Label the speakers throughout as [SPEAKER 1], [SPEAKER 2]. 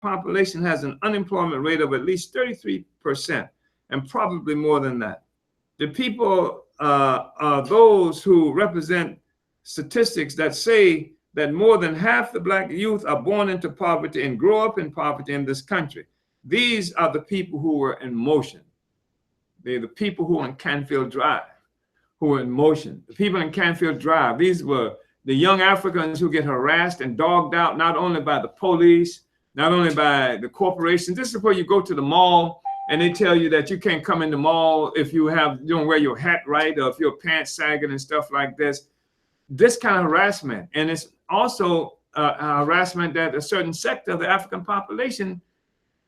[SPEAKER 1] population has an unemployment rate of at least 33%, and probably more than that. The people are those who represent statistics that say that more than half the black youth are born into poverty and grow up in poverty in this country. These are the people who were in motion. They're the people who are in Canfield Drive, who are in motion. The people in Canfield Drive, these were the young Africans who get harassed and dogged out, not only by the police, not only by the corporations. This is where you go to the mall and they tell you that you can't come in the mall if you don't wear your hat right, or if your pants sagging and stuff like this. This kind of harassment. And it's also harassment that a certain sector of the African population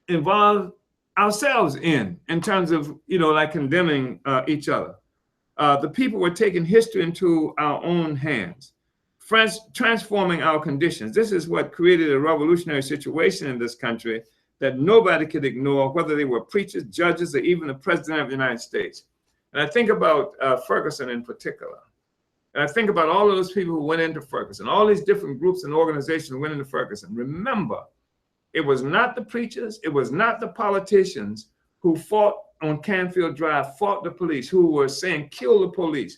[SPEAKER 1] involved ourselves in terms of, like condemning each other. The people were taking history into our own hands, transforming our conditions. This is what created a revolutionary situation in this country that nobody could ignore, whether they were preachers, judges, or even the president of the United States. And I think about Ferguson in particular. And I think about all of those people who went into Ferguson, all these different groups and organizations went into Ferguson. Remember, it was not the preachers, it was not the politicians who fought on Canfield Drive, fought the police, who were saying, kill the police.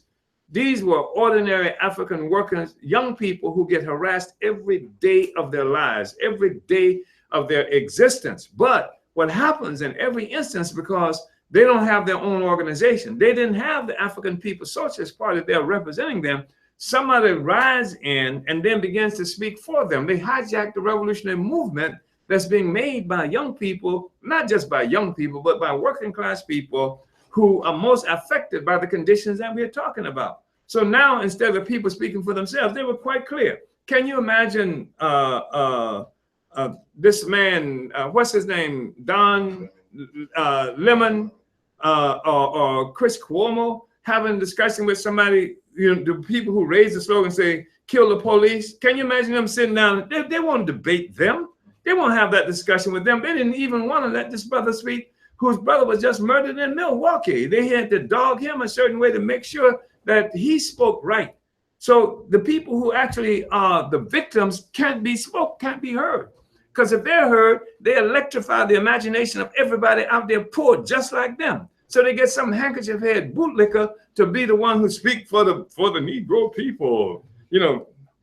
[SPEAKER 1] These were ordinary African workers, young people who get harassed every day of their lives, every day of their existence. But what happens in every instance, because they don't have their own organization, they didn't have the African People's Socialist Party there representing them, somebody rises in and then begins to speak for them. They hijack the revolutionary movement that's being made by young people, not just by young people, but by working class people who are most affected by the conditions that we're talking about. So now, instead of people speaking for themselves, they were quite clear. Can you imagine this man, what's his name, Don Lemon or Chris Cuomo, having a discussion with somebody, the people who raise the slogan, say, kill the police? Can you imagine them sitting down? They won't debate them. They won't have that discussion with them. They didn't even want to let this brother speak, whose brother was just murdered in Milwaukee. They had to dog him a certain way to make sure that he spoke right. So the people who actually are the victims can't be heard. Because if they're heard, they electrify the imagination of everybody out there poor just like them. So they get some handkerchief head bootlicker to be the one who speaks for the Negro people,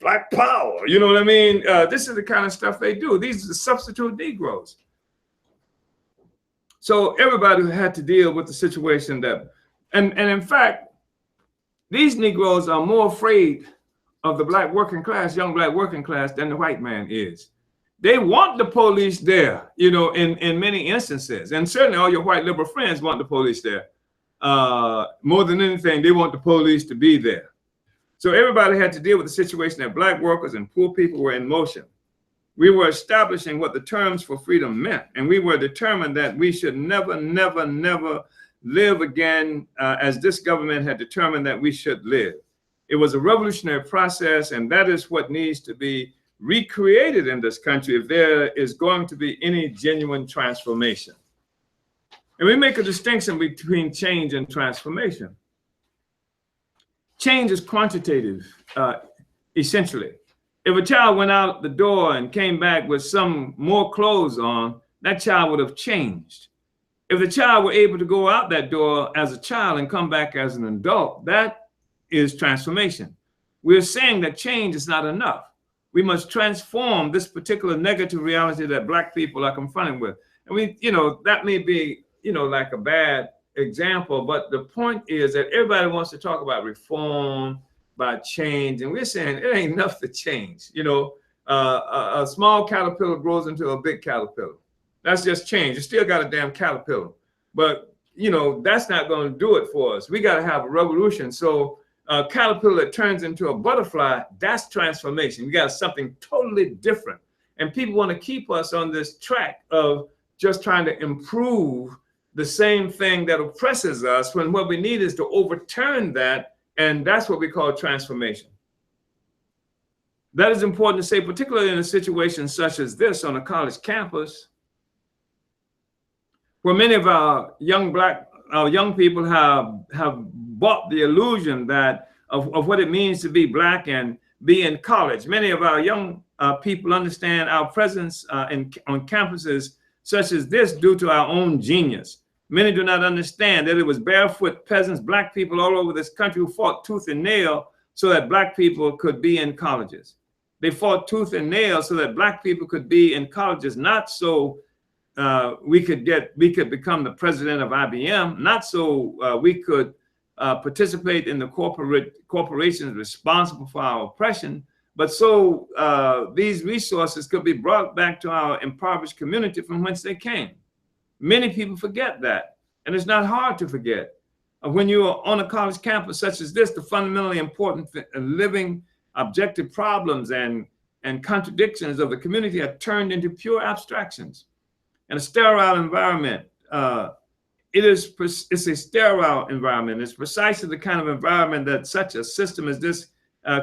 [SPEAKER 1] Black power, you know what I mean? This is the kind of stuff they do. These are the substitute Negroes. So everybody had to deal with the situation and in fact, these Negroes are more afraid of the black working class, young black working class, than the white man is. They want the police there, in many instances. And certainly all your white liberal friends want the police there. More than anything, they want the police to be there. So everybody had to deal with the situation that black workers and poor people were in motion. We were establishing what the terms for freedom meant, and we were determined that we should never, never, never live again as this government had determined that we should live. It was a revolutionary process, and that is what needs to be recreated in this country if there is going to be any genuine transformation. And we make a distinction between change and transformation. Change is quantitative, essentially. If a child went out the door and came back with some more clothes on, that child would have changed. If the child were able to go out that door as a child and come back as an adult, that is transformation. We're saying that change is not enough. We must transform this particular negative reality that black people are confronted with. And that may be, like a bad example, but the point is that everybody wants to talk about reform, about change, and we're saying it ain't enough to change. A small caterpillar grows into a big caterpillar. That's just change. You still got a damn caterpillar, but that's not going to do it for us. We got to have a revolution. So a caterpillar that turns into a butterfly, that's transformation. We got something totally different. And people want to keep us on this track of just trying to improve the same thing that oppresses us, when what we need is to overturn that. And that's what we call transformation. That is important to say, particularly in a situation such as this on a college campus, where many of our young people have bought the illusion that of what it means to be black, and be in college. Many of our young people understand our presence on campuses such as this due to our own genius. Many do not understand that it was barefoot peasants, black people all over this country who fought tooth and nail so that black people could be in colleges. They fought tooth and nail so that black people could be in colleges, not so we could become the president of IBM, not so we could participate in the corporations responsible for our oppression, but so these resources could be brought back to our impoverished community from whence they came. Many people forget that, and it's not hard to forget. When you are on a college campus such as this, the fundamentally important living objective problems and contradictions of the community are turned into pure abstractions. In a sterile environment, it's a sterile environment. It's precisely the kind of environment that such a system as this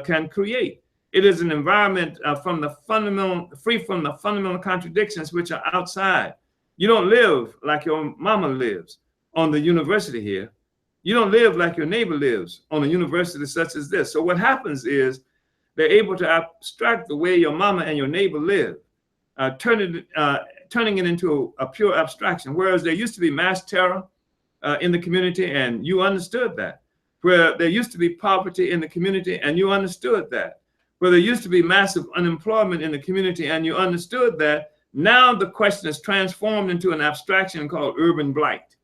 [SPEAKER 1] can create. It is an environment free from the fundamental contradictions which are outside. You don't live like your mama lives on the university here. You don't live like your neighbor lives on a university such as this. So what happens is they're able to abstract the way your mama and your neighbor live, turning it into a pure abstraction. Whereas there used to be mass terror in the community, and you understood that. Where there used to be poverty in the community, and you understood that. Where there used to be massive unemployment in the community, and you understood that. Now the question is transformed into an abstraction called urban blight.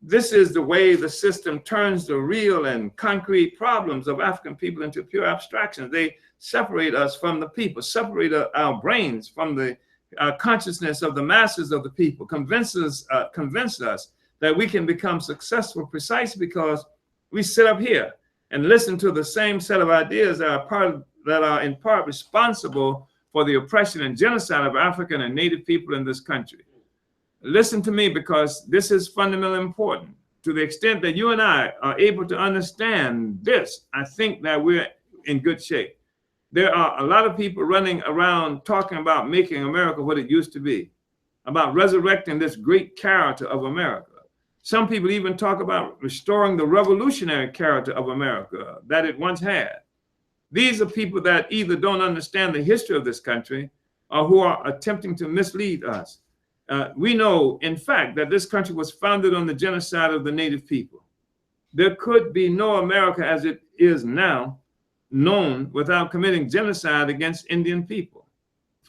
[SPEAKER 1] This is the way the system turns the real and concrete problems of African people into pure abstractions. They separate us from the people, separate our brains from the consciousness of the masses of the people, convince us that we can become successful precisely because we sit up here and listen to the same set of ideas that are in part responsible for the oppression and genocide of African and Native people in this country. Listen to me, because this is fundamentally important. To the extent that you and I are able to understand this, I think that we're in good shape. There are a lot of people running around talking about making America what it used to be, about resurrecting this great character of America. Some people even talk about restoring the revolutionary character of America that it once had. These are people that either don't understand the history of this country or who are attempting to mislead us. We know, in fact, that this country was founded on the genocide of the Native people. There could be no America as it is now known without committing genocide against Indian people.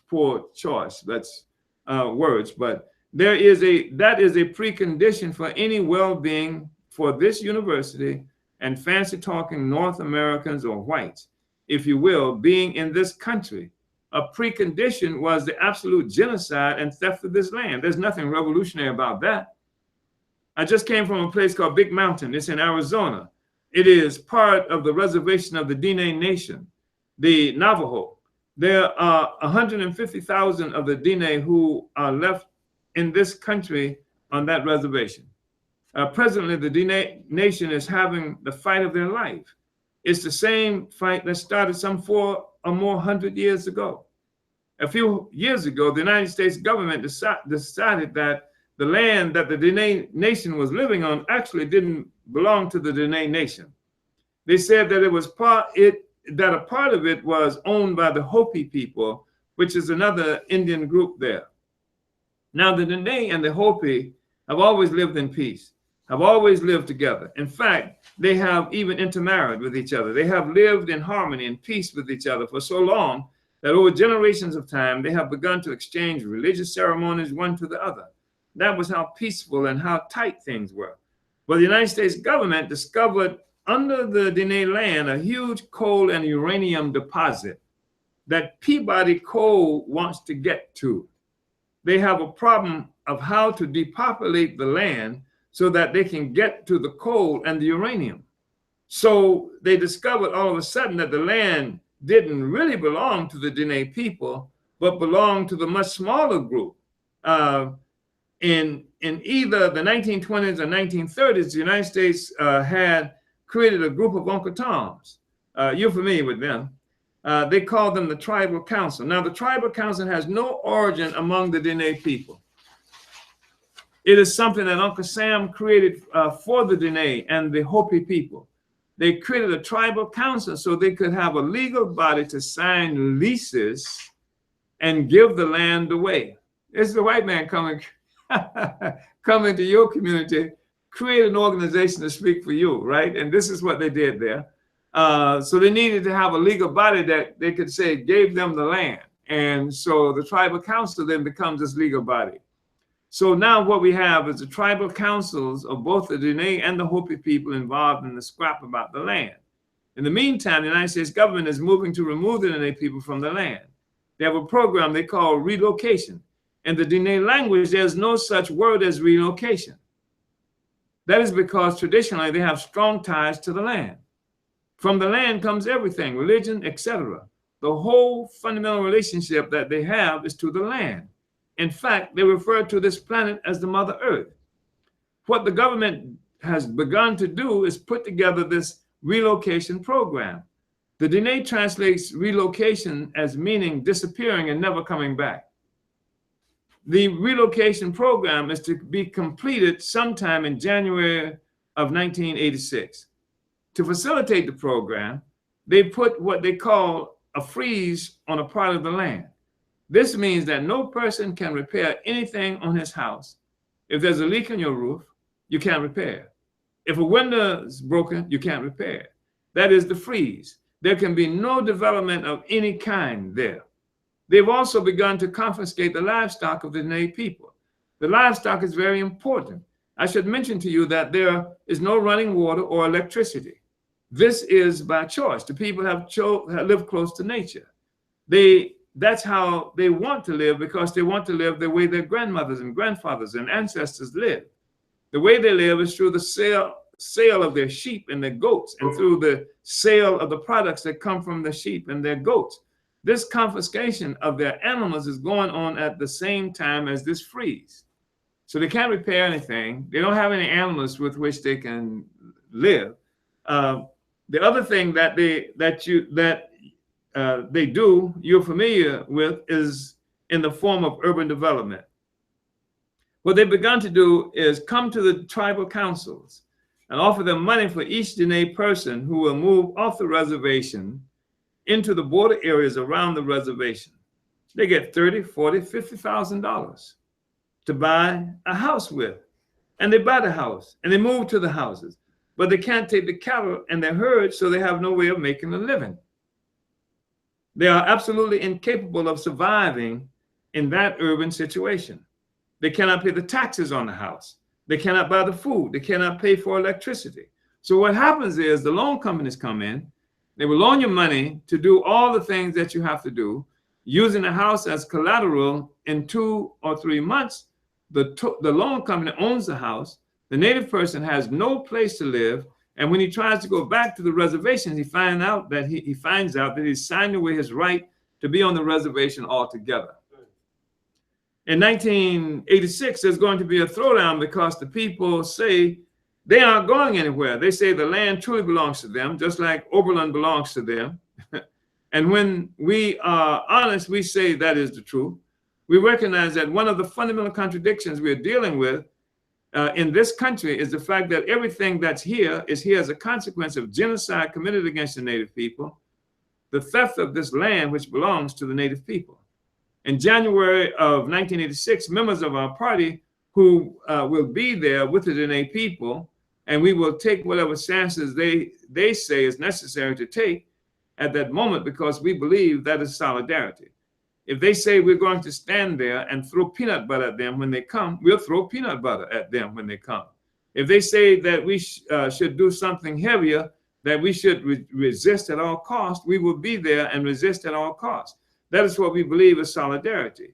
[SPEAKER 1] Poor choice, that's words, but that is a precondition for any well-being for this university and fancy talking North Americans or whites, if you will, being in this country. A precondition was the absolute genocide and theft of this land. There's nothing revolutionary about that. I just came from a place called Big Mountain. It's in Arizona. It is part of the reservation of the Diné Nation, the Navajo. There are 150,000 of the Diné who are left in this country on that reservation. Presently, the Diné Nation is having the fight of their life. It's the same fight that started some 400 or more years ago. A few years ago, the United States government decided that the land that the Diné Nation was living on actually didn't belong to the Diné Nation. They said that a part of it was owned by the Hopi people, which is another Indian group there. Now, the Diné and the Hopi have always lived in peace, have always lived together. In fact, they have even intermarried with each other. They have lived in harmony and peace with each other for so long that over generations of time, they have begun to exchange religious ceremonies one to the other. That was how peaceful and how tight things were. Well, the United States government discovered under the Diné land a huge coal and uranium deposit that Peabody Coal wants to get to. They have a problem of how to depopulate the land so that they can get to the coal and the uranium. So they discovered all of a sudden that the land didn't really belong to the Diné people, but belonged to the much smaller group. In either the 1920s or 1930s, the United States had created a group of Uncle Toms. You're familiar with them. They called them the Tribal Council. Now, the Tribal Council has no origin among the Diné people. It is something that Uncle Sam created for the Diné and the Hopi people. they created a tribal council so they could have a legal body to sign leases and give the land away. It's the white man coming to your community, create an organization to speak for you, right? And this is what they did there. So they needed to have a legal body that they could say gave them the land. And so the tribal council then becomes this legal body. So now what we have is the tribal councils of both the Dene and the Hopi people involved in the scrap about the land. In the meantime, the United States government is moving to remove the Dene people from the land. They have a program they call relocation. In the Dene language, there's no such word as relocation. That is because traditionally they have strong ties to the land. From the land comes everything, religion, etc. The whole fundamental relationship that they have is to the land. In fact, they refer to this planet as the Mother Earth. What the government has begun to do is put together this relocation program. The Dene translates relocation as meaning disappearing and never coming back. The relocation program is to be completed sometime in January of 1986. To facilitate the program, they put what they call a freeze on a part of the land. This means that no person can repair anything on his house. If there's a leak in your roof, you can't repair. If a window is broken, you can't repair. That is the freeze. There can be no development of any kind there. They've also begun to confiscate the livestock of the Dene people. The livestock is very important. I should mention to you that there is no running water or electricity. This is by choice. The people have lived close to nature. That's how they want to live, because they want to live the way their grandmothers and grandfathers and ancestors lived. The way they live is through the sale of their sheep and their goats, and through the sale of the products that come from the sheep and their goats. This confiscation of their animals is going on at the same time as this freeze. So they can't repair anything. They don't have any animals with which they can live. The other thing that they do, you're familiar with, is in the form of urban development. What they've begun to do is come to the tribal councils and offer them money for each Dene person who will move off the reservation into the border areas around the reservation. They get $30,000, $40,000, $50,000 to buy a house with. And they buy the house and they move to the houses, but they can't take the cattle and their herds, so they have no way of making a living. They are absolutely incapable of surviving in that urban situation. They cannot pay the taxes on the house. They cannot buy the food. They cannot pay for electricity. So what happens is the loan companies come in. They will loan you money to do all the things that you have to do, using the house as collateral. In 2 or 3 months, the loan company owns the house. The native person has no place to live. And when he tries to go back to the reservation, he finds out that he's signed away his right to be on the reservation altogether. In 1986, there's going to be a throwdown because the people say they aren't going anywhere. They say the land truly belongs to them, just like Oberlin belongs to them. And when we are honest, we say that is the truth. We recognize that one of the fundamental contradictions we're dealing with in this country is the fact that everything that's here is here as a consequence of genocide committed against the native people, the theft of this land which belongs to the native people. In January of 1986, members of our party who will be there with the Dene people, and we will take whatever chances they say is necessary to take at that moment, because we believe that is solidarity. If they say we're going to stand there and throw peanut butter at them when they come, we'll throw peanut butter at them when they come. If they say that we should do something heavier, that we should resist at all costs, we will be there and resist at all costs. That is what we believe is solidarity.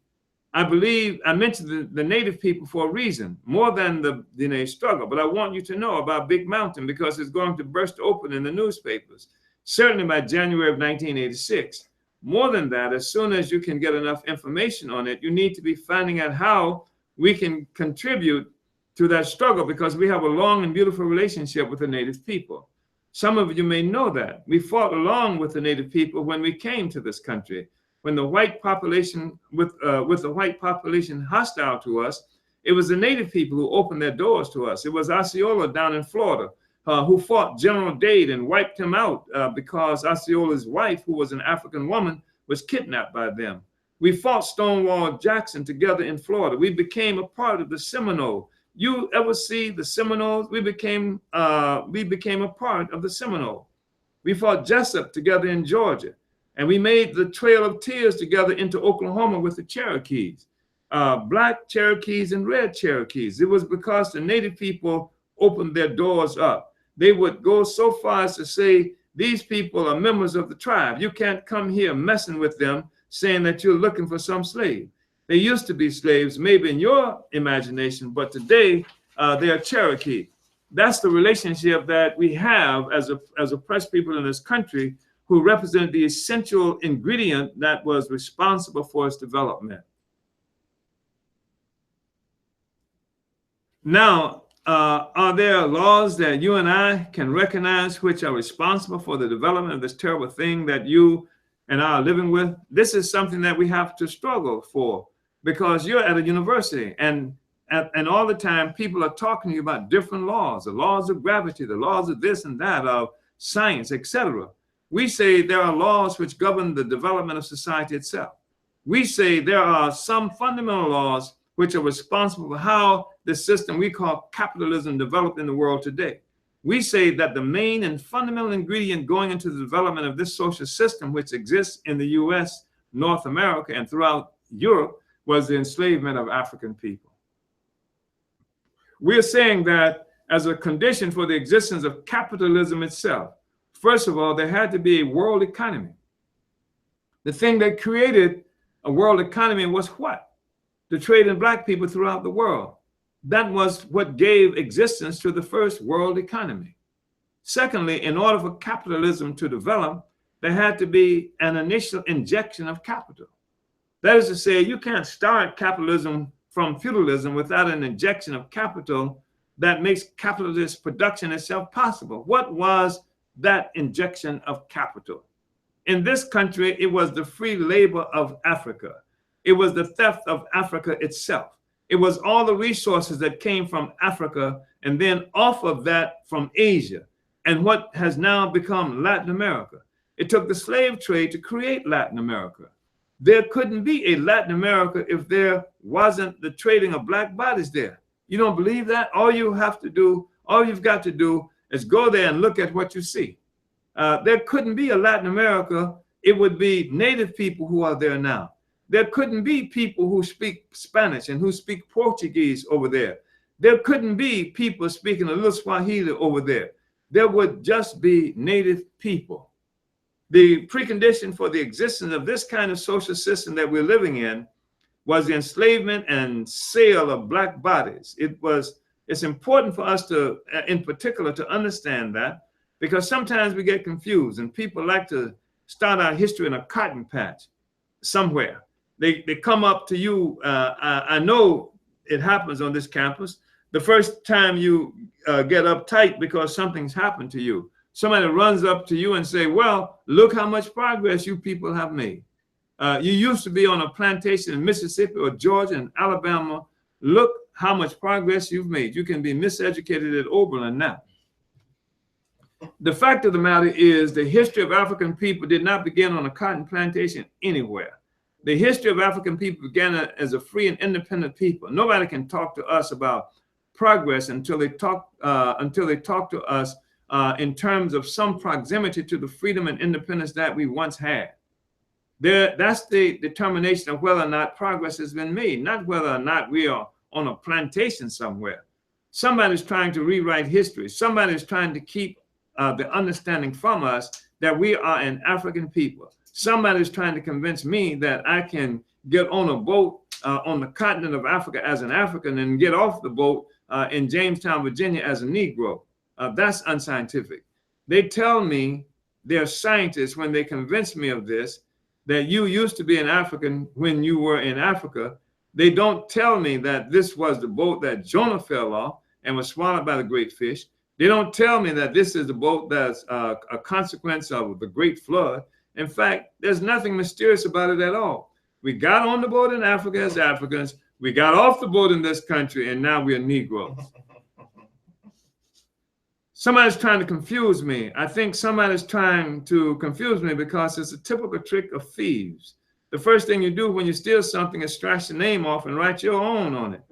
[SPEAKER 1] I mentioned the native people for a reason, more than the Dene struggle, but I want you to know about Big Mountain because it's going to burst open in the newspapers, certainly by January of 1986. More than that, as soon as you can get enough information on it, you need to be finding out how we can contribute to that struggle, because we have a long and beautiful relationship with the native people. Some of you may know that. We fought along with the native people when we came to this country. When the white population, with the white population hostile to us, it was the native people who opened their doors to us. It was Osceola down in Florida who fought General Dade and wiped him out because Osceola's wife, who was an African woman, was kidnapped by them. We fought Stonewall Jackson together in Florida. We became a part of the Seminole. You ever see the Seminoles? We became a part of the Seminole. We fought Jessup together in Georgia, and we made the Trail of Tears together into Oklahoma with the Cherokees, black Cherokees and red Cherokees. It was because the Native people opened their doors up. They would go so far as to say, these people are members of the tribe. You can't come here messing with them, saying that you're looking for some slave. They used to be slaves, maybe in your imagination, but today they are Cherokee. That's the relationship that we have as oppressed people in this country, who represent the essential ingredient that was responsible for its development. Now, are there laws that you and I can recognize which are responsible for the development of this terrible thing that you and I are living with? This is something that we have to struggle for, because you're at a university, and all the time people are talking to you about different laws, the laws of gravity, the laws of this and that, of science, etc. We say there are laws which govern the development of society itself. We say there are some fundamental laws which are responsible for how the system we call capitalism developed in the world today. We say that the main and fundamental ingredient going into the development of this social system, which exists in the US, North America, and throughout Europe, was the enslavement of African people. We're saying that as a condition for the existence of capitalism itself, first of all, there had to be a world economy. The thing that created a world economy was what? The trade in black people throughout the world. That was what gave existence to the first world economy. Secondly, in order for capitalism to develop, there had to be an initial injection of capital. That is to say, you can't start capitalism from feudalism without an injection of capital that makes capitalist production itself possible. What was that injection of capital? In this country, it was the free labor of Africa. It was the theft of Africa itself. It was all the resources that came from Africa, and then off of that from Asia, and what has now become Latin America. It took the slave trade to create Latin America. There couldn't be a Latin America if there wasn't the trading of black bodies there. You don't believe that? All you've got to do is go there and look at what you see. There couldn't be a Latin America. It would be native people who are there now. There couldn't be people who speak Spanish and who speak Portuguese over there. There couldn't be people speaking a little Swahili over there. There would just be native people. The precondition for the existence of this kind of social system that we're living in was the enslavement and sale of black bodies. It's important for us to, in particular, to understand that, because sometimes we get confused and people like to start our history in a cotton patch somewhere. They come up to you. I know it happens on this campus. The first time you get uptight because something's happened to you, somebody runs up to you and say, well, look how much progress you people have made. You used to be on a plantation in Mississippi or Georgia and Alabama. Look how much progress you've made. You can be miseducated at Oberlin now. The fact of the matter is the history of African people did not begin on a cotton plantation anywhere. The history of African people began as a free and independent people. Nobody can talk to us about progress until they talk to us in terms of some proximity to the freedom and independence that we once had. That's the determination of whether or not progress has been made, not whether or not we are on a plantation somewhere. Somebody's trying to rewrite history. Somebody's trying to keep the understanding from us that we are an African people. Somebody's trying to convince me that I can get on a boat on the continent of Africa as an African and get off the boat in Jamestown, Virginia as a Negro. That's unscientific. They tell me, they're scientists, when they convince me of this, that you used to be an African when you were in Africa. They don't tell me that this was the boat that Jonah fell off and was swallowed by the great fish. They don't tell me that this is the boat that's a consequence of the great flood. In fact, there's nothing mysterious about it at all. We got on the boat in Africa as Africans, we got off the boat in this country, and now we are Negroes. Somebody's trying to confuse me. I think somebody's trying to confuse me because it's a typical trick of thieves. The first thing you do when you steal something is scratch the name off and write your own on it.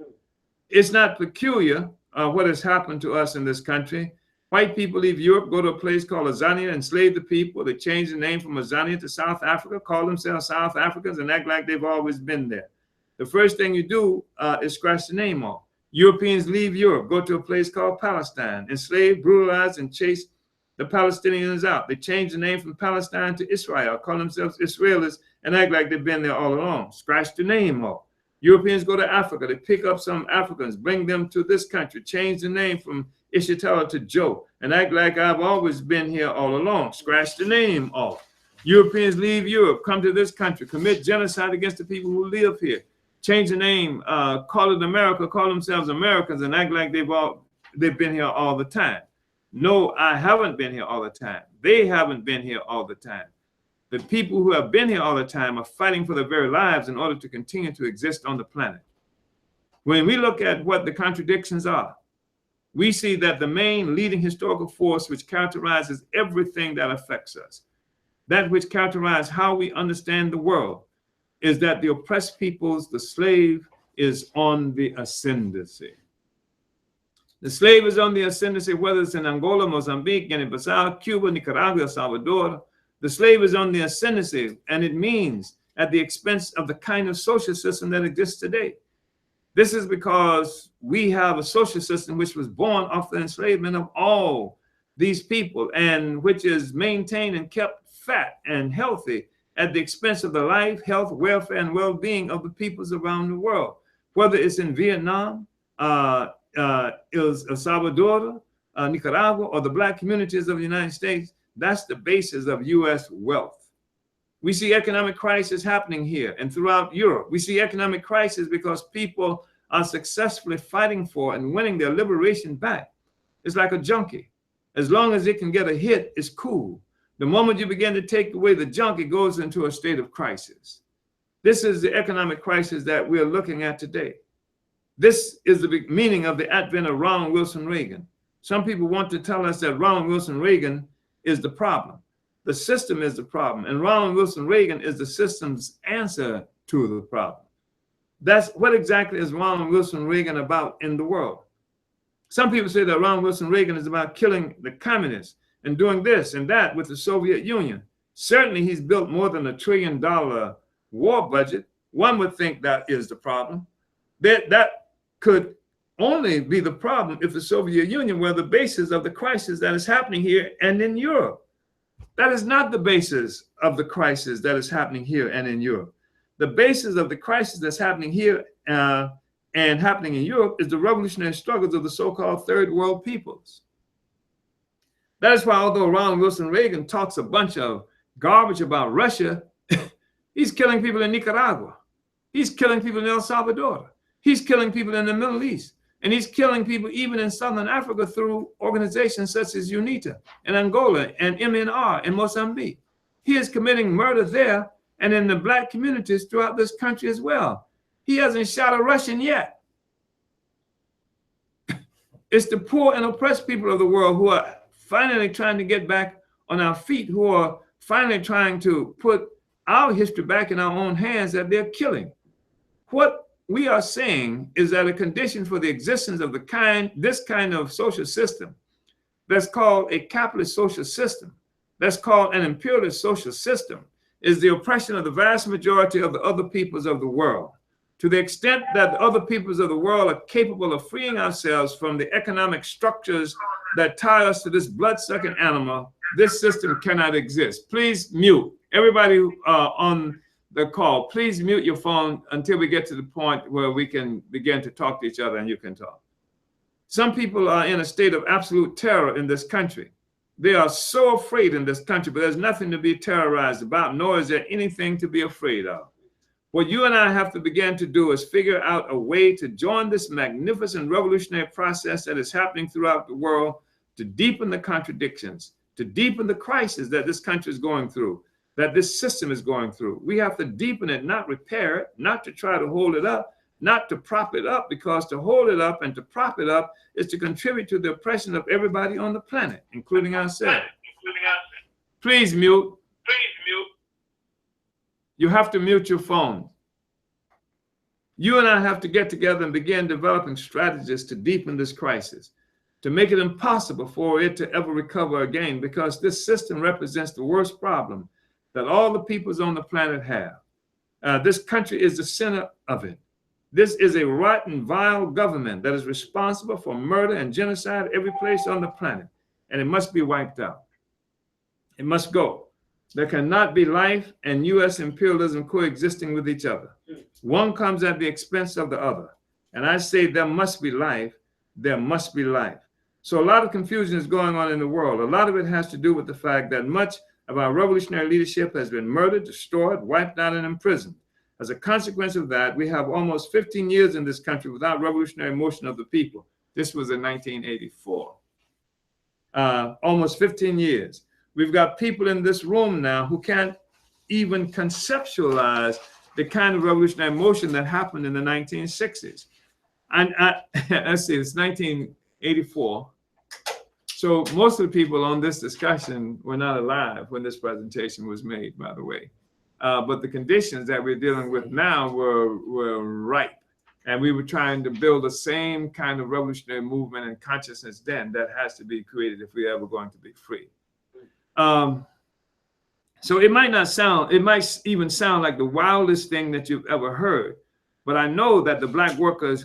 [SPEAKER 1] It's not peculiar what has happened to us in this country. White people leave Europe, go to a place called Azania, enslave the people. They change the name from Azania to South Africa, call themselves South Africans, and act like they've always been there. The first thing you do is scratch the name off. Europeans leave Europe, go to a place called Palestine, enslave, brutalize, and chase the Palestinians out. They change the name from Palestine to Israel, call themselves Israelis, and act like they've been there all along. Scratch the name off. Europeans go to Africa. They pick up some Africans, bring them to this country, change the name from Ishitala to Joe, and act like I've always been here all along. Scratch the name off. Europeans leave Europe, come to this country, commit genocide against the people who live here. Change the name, call it America, call themselves Americans, and act like they've been here all the time. No, I haven't been here all the time. They haven't been here all the time. The people who have been here all the time are fighting for their very lives in order to continue to exist on the planet. When we look at what the contradictions are, we see that the main leading historical force which characterizes everything that affects us, that which characterizes how we understand the world, is that the oppressed peoples, the slave, is on the ascendancy. The slave is on the ascendancy, whether it's in Angola, Mozambique, Guinea-Bissau, Cuba, Nicaragua, El Salvador. The slave is on the ascendancy, and it means at the expense of the kind of social system that exists today. This is because we have a social system which was born off the enslavement of all these people and which is maintained and kept fat and healthy at the expense of the life, health, welfare, and well-being of the peoples around the world. Whether it's in Vietnam, El Salvador, Nicaragua, or the Black communities of the United States, that's the basis of U.S. wealth. We see economic crisis happening here and throughout Europe. We see economic crisis because people are successfully fighting for and winning their liberation back. It's like a junkie. As long as it can get a hit, it's cool. The moment you begin to take away the junk, it goes into a state of crisis. This is the economic crisis that we're looking at today. This is the meaning of the advent of Ronald Wilson Reagan. Some people want to tell us that Ronald Wilson Reagan is the problem. The system is the problem, and Ronald Wilson Reagan is the system's answer to the problem. That's what exactly is Ronald Wilson Reagan about in the world. Some people say that Ronald Wilson Reagan is about killing the communists and doing this and that with the Soviet Union. Certainly, he's built more than $1 trillion war budget. One would think that is the problem. That could only be the problem if the Soviet Union were the basis of the crisis that is happening here and in Europe. That is not the basis of the crisis that is happening here and in Europe. The basis of the crisis that's happening here and happening in Europe is the revolutionary struggles of the so-called third world peoples. That is why, although Ronald Wilson Reagan talks a bunch of garbage about Russia, he's killing people in Nicaragua. He's killing people in El Salvador. He's killing people in the Middle East. And he's killing people even in Southern Africa through organizations such as UNITA and Angola and MNR in Mozambique. He is committing murder there and in the Black communities throughout this country as well. He hasn't shot a Russian yet. It's the poor and oppressed people of the world who are finally trying to get back on our feet, who are finally trying to put our history back in our own hands that they're killing. What we are saying is that a condition for the existence of this kind of social system that's called a capitalist social system, that's called an imperialist social system, is the oppression of the vast majority of the other peoples of the world. To the extent that the other peoples of the world are capable of freeing ourselves from the economic structures that tie us to this blood-sucking animal, this system cannot exist. Please mute. Everybody on the call, please mute your phone until we get to the point where we can begin to talk to each other and you can talk. Some people are in a state of absolute terror in this country. They are so afraid in this country, but there's nothing to be terrorized about, nor is there anything to be afraid of. What you and I have to begin to do is figure out a way to join this magnificent revolutionary process that is happening throughout the world to deepen the contradictions, to deepen the crisis that this country is going through, that this system is going through. We have to deepen it, not repair it, not to try to hold it up, not to prop it up, because to hold it up and to prop it up is to contribute to the oppression of everybody on the planet, including ourselves. Please mute. You have to mute your phone. You and I have to get together and begin developing strategies to deepen this crisis, to make it impossible for it to ever recover again, because this system represents the worst problem that all the peoples on the planet have. This country is the center of it. This is a rotten, vile government that is responsible for murder and genocide every place on the planet, and it must be wiped out. It must go. There cannot be life and U.S. imperialism coexisting with each other. One comes at the expense of the other. And I say there must be life. There must be life. So a lot of confusion is going on in the world. A lot of it has to do with the fact that much of our revolutionary leadership has been murdered, destroyed, wiped out, and imprisoned. As a consequence of that, we have almost 15 years in this country without revolutionary motion of the people. This was in 1984. Almost 15 years. We've got people in this room now who can't even conceptualize the kind of revolutionary motion that happened in the 1960s. And let's see, it's 1984. So most of the people on this discussion were not alive when this presentation was made, by the way. But the conditions that we're dealing with now were ripe. And we were trying to build the same kind of revolutionary movement and consciousness then that has to be created if we're ever going to be free. So it might even sound like the wildest thing that you've ever heard, but I know that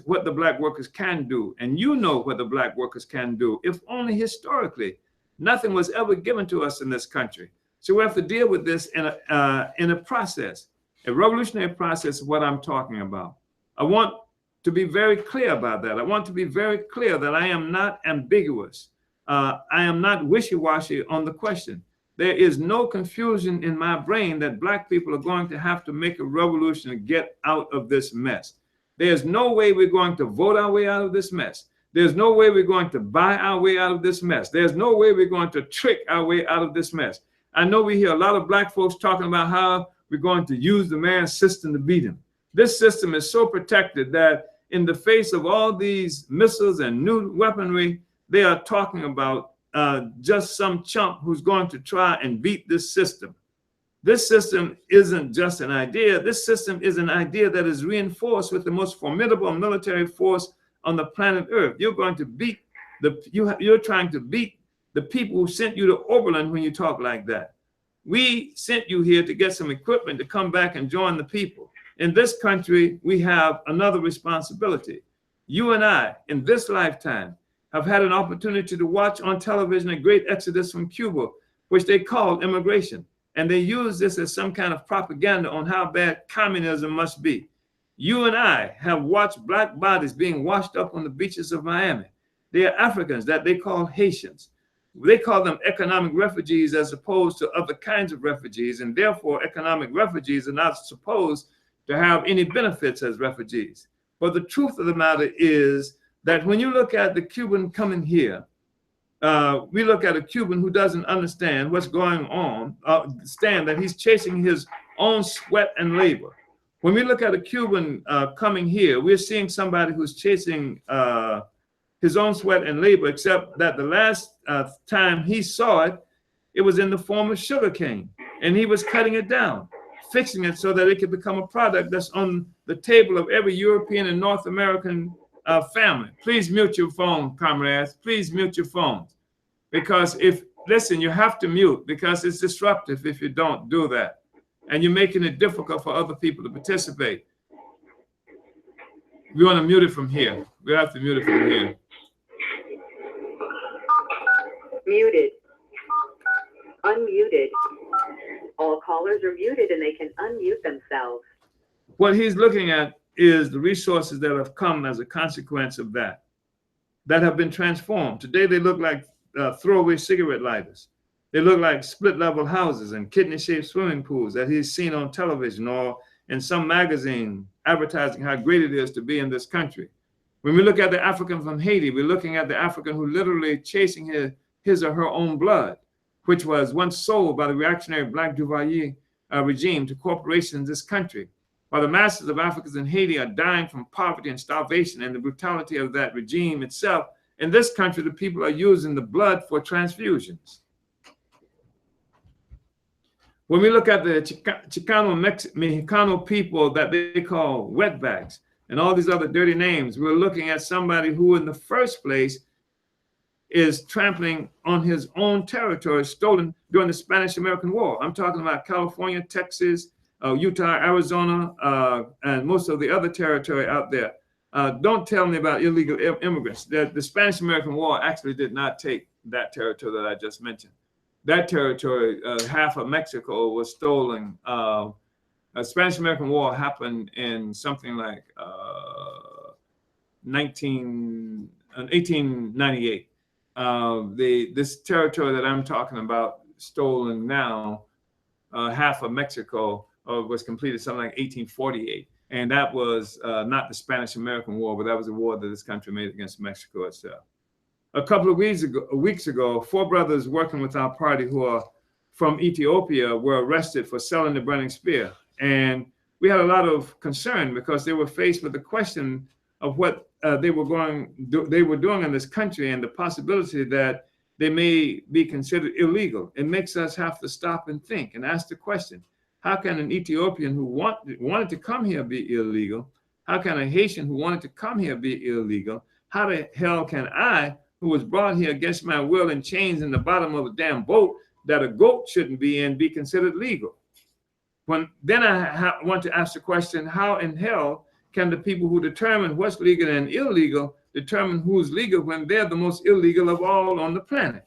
[SPEAKER 1] what the black workers can do, and you know what the black workers can do, if only historically. Nothing was ever given to us in this country. So we have to deal with this in a process, a revolutionary process of what I'm talking about. I want to be very clear about that. I want to be very clear that I am not ambiguous. I am not wishy-washy on the question. There is no confusion in my brain that black people are going to have to make a revolution to get out of this mess. There's no way we're going to vote our way out of this mess. There's no way we're going to buy our way out of this mess. There's no way we're going to trick our way out of this mess. I know we hear a lot of black folks talking about how we're going to use the man's system to beat him. This system is so protected that in the face of all these missiles and new weaponry, they are talking about just some chump who's going to try and beat this system. This system isn't just an idea. This system is an idea that is reinforced with the most formidable military force on the planet Earth. You're going to beat you're trying to beat the people who sent you to Oberlin when you talk like that. We sent you here to get some equipment to come back and join the people. In this country, we have another responsibility. You and I, in this lifetime, have had an opportunity to watch on television a great exodus from Cuba, which they called immigration. And they use this as some kind of propaganda on how bad communism must be. You and I have watched black bodies being washed up on the beaches of Miami. They are Africans that they call Haitians. They call them economic refugees as opposed to other kinds of refugees, and therefore economic refugees are not supposed to have any benefits as refugees. But the truth of the matter is that when you look at the Cuban coming here, we look at a Cuban who doesn't understand what's going on, understand that he's chasing his own sweat and labor. When we look at a Cuban coming here, we're seeing somebody who's chasing his own sweat and labor, except that the last time he saw it, it was in the form of sugarcane, and he was cutting it down, fixing it so that it could become a product that's on the table of every European and North American family. Please mute your phone, comrades. Please mute your phones. Because listen, you have to mute because it's disruptive if you don't do that. And you're making it difficult for other people to participate. We want to mute it from here. We have to mute it from here.
[SPEAKER 2] Muted. Unmuted. All callers are muted and they can unmute themselves.
[SPEAKER 1] What he's looking at is the resources that have come as a consequence of that have been transformed. Today, they look like throwaway cigarette lighters. They look like split-level houses and kidney-shaped swimming pools that he's seen on television or in some magazine advertising how great it is to be in this country. When we look at the African from Haiti, we're looking at the African who literally chasing his or her own blood, which was once sold by the reactionary Black Duvalier regime to corporations in this country. while the masses of Africans in Haiti are dying from poverty and starvation and the brutality of that regime itself, in this country, the people are using the blood for transfusions. When we look at the Chicano, Mexicano people that they call wetbacks and all these other dirty names, we're looking at somebody who in the first place is trampling on his own territory stolen during the Spanish-American War. I'm talking about California, Texas, Utah, Arizona, and most of the other territory out there. Don't tell me about illegal immigrants. The Spanish-American War actually did not take that territory that I just mentioned. That territory, half of Mexico, was stolen. The Spanish-American War happened in something like 1898. This territory that I'm talking about, stolen now, half of Mexico, was completed something like 1848. And that was not the Spanish-American War, but that was a war that this country made against Mexico itself. A couple of weeks ago, 4 brothers working with our party who are from Ethiopia were arrested for selling the burning spear. And we had a lot of concern because they were faced with the question of what they were doing in this country and the possibility that they may be considered illegal. It makes us have to stop and think and ask the question, how can an Ethiopian who wanted to come here be illegal? How can a Haitian who wanted to come here be illegal? How the hell can I, who was brought here against my will in chains in the bottom of a damn boat that a goat shouldn't be in, be considered legal? Then I want to ask the question, how in hell can the people who determine what's legal and illegal determine who's legal when they're the most illegal of all on the planet?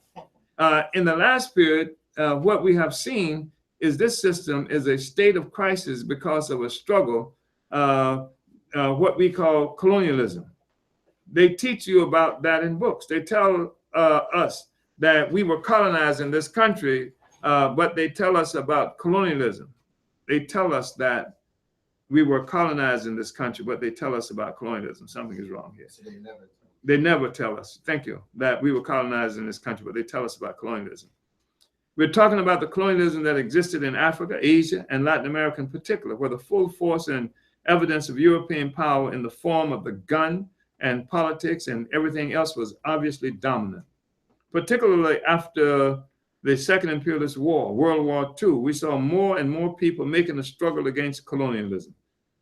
[SPEAKER 1] In the last period, what we have seen is this system is a state of crisis because of a struggle, what we call colonialism. They teach you about that in books. They tell us that we were colonized in this country, but they tell us about colonialism. They tell us that we were colonized in this country, but they tell us about colonialism. Something is wrong here. So they never tell us, thank you, that we were colonized in this country, but they tell us about colonialism. We're talking about the colonialism that existed in Africa, Asia, and Latin America in particular, where the full force and evidence of European power in the form of the gun and politics and everything else was obviously dominant. Particularly after the Second Imperialist War, World War II, we saw more and more people making a struggle against colonialism.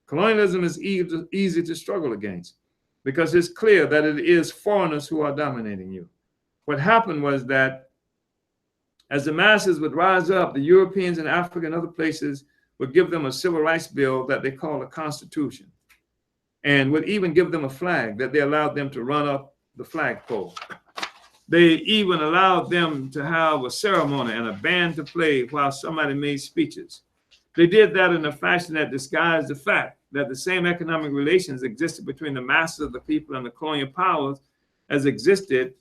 [SPEAKER 1] Colonialism is easy to struggle against because it's clear that it is foreigners who are dominating you. What happened was that as the masses would rise up, the Europeans in Africa and other places would give them a civil rights bill that they call a constitution, and would even give them a flag that they allowed them to run up the flagpole. They even allowed them to have a ceremony and a band to play while somebody made speeches. They did that in a fashion that disguised the fact that the same economic relations existed between the masses of the people and the colonial powers as existed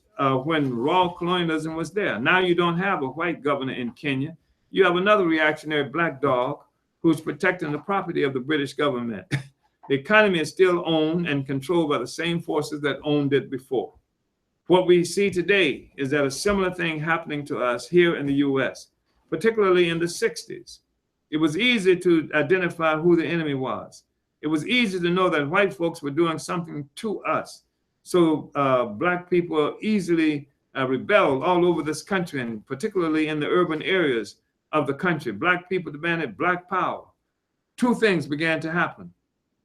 [SPEAKER 1] when raw colonialism was there. Now you don't have a white governor in Kenya. You have another reactionary black dog who's protecting the property of the British government. The economy is still owned and controlled by the same forces that owned it before. What we see today is that a similar thing happening to us here in the US, particularly in the 60s. It was easy to identify who the enemy was. It was easy to know that white folks were doing something to us. So black people easily rebelled all over this country, and particularly in the urban areas of the country. Black people demanded black power. 2 things began to happen.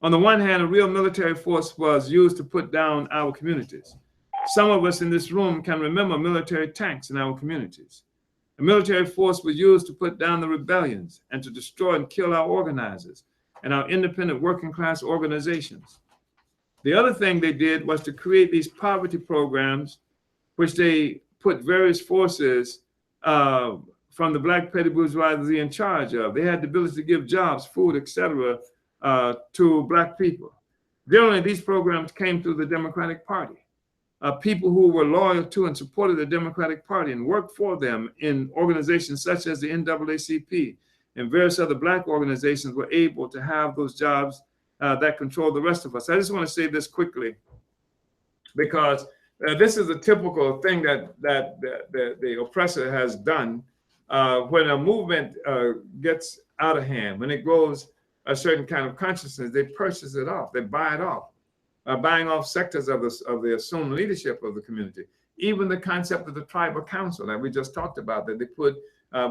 [SPEAKER 1] On the one hand, a real military force was used to put down our communities. Some of us in this room can remember military tanks in our communities. The military force was used to put down the rebellions and to destroy and kill our organizers and our independent working class organizations. The other thing they did was to create these poverty programs, which they put various forces from the black petty bourgeoisie in charge of. They had the ability to give jobs, food, etc., to black people. Generally, these programs came through the Democratic Party. People who were loyal to and supported the Democratic Party and worked for them in organizations such as the NAACP and various other black organizations were able to have those jobs that control the rest of us. I just want to say this quickly because this is a typical thing that the oppressor has done when a movement gets out of hand, when it goes a certain kind of consciousness, they purchase it off, they buy it off, buying off sectors of the assumed leadership of the community. Even the concept of the tribal council that we just talked about, that they put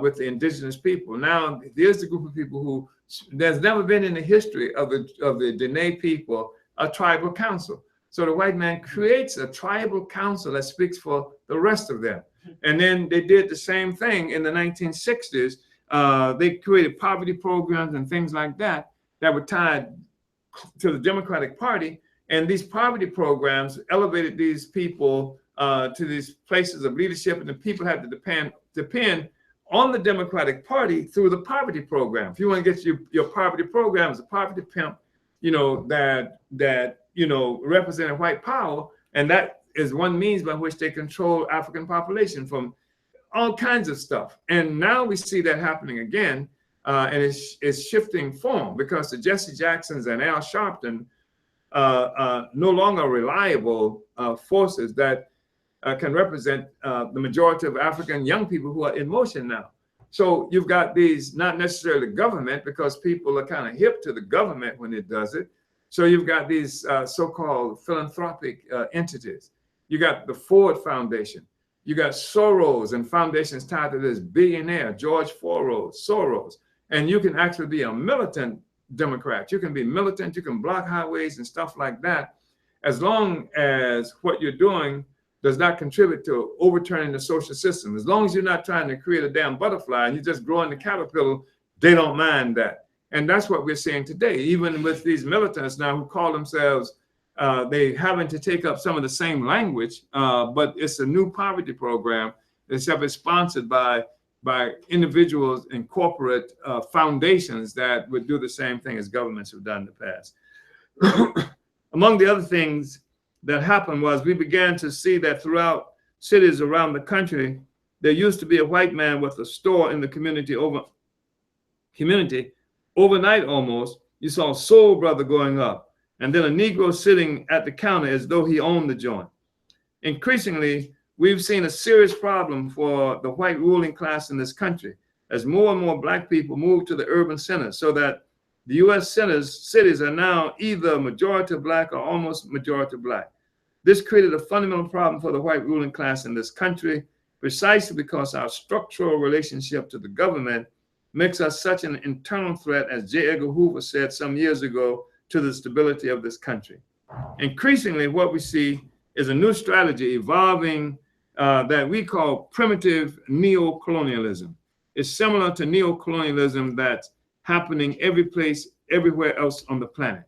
[SPEAKER 1] with the indigenous people. Now, there's a group of people who, there's never been in the history of the Dene people a tribal council. So the white man creates a tribal council that speaks for the rest of them. And then they did the same thing in the 1960s. They created poverty programs and things like that that were tied to the Democratic Party. And these poverty programs elevated these people to these places of leadership, and the people had to depend on the Democratic Party through the poverty program. If you want to get your poverty program as a poverty pimp, that represented white power, and that is one means by which they control African population from all kinds of stuff. And now we see that happening again, and it's shifting form, because the Jesse Jacksons and Al Sharpton no longer reliable forces that can represent the majority of African young people who are in motion now. So you've got these, not necessarily government, because people are kind of hip to the government when it does it. So you've got these so-called philanthropic entities. You got the Ford Foundation. You got Soros and foundations tied to this billionaire, George Soros. And you can actually be a militant Democrat. You can be militant, you can block highways and stuff like that, as long as what you're doing does not contribute to overturning the social system. As long as you're not trying to create a damn butterfly and you're just growing the caterpillar, they don't mind that. And that's what we're seeing today, even with these militants now who call themselves, they having to take up some of the same language, but it's a new poverty program, except it's sponsored by individuals and corporate foundations that would do the same thing as governments have done in the past. Among the other things that happened was we began to see that throughout cities around the country, there used to be a white man with a store in the community. Overnight almost, you saw Soul Brother going up, and then a Negro sitting at the counter as though he owned the joint. Increasingly, we've seen a serious problem for the white ruling class in this country as more and more Black people move to the urban centers, so that the U.S. cities are now either majority Black or almost majority Black. This created a fundamental problem for the white ruling class in this country, precisely because our structural relationship to the government makes us such an internal threat, as J. Edgar Hoover said some years ago, to the stability of this country. Increasingly, what we see is a new strategy evolving that we call primitive neocolonialism. It's similar to neocolonialism that's happening every place, everywhere else on the planet.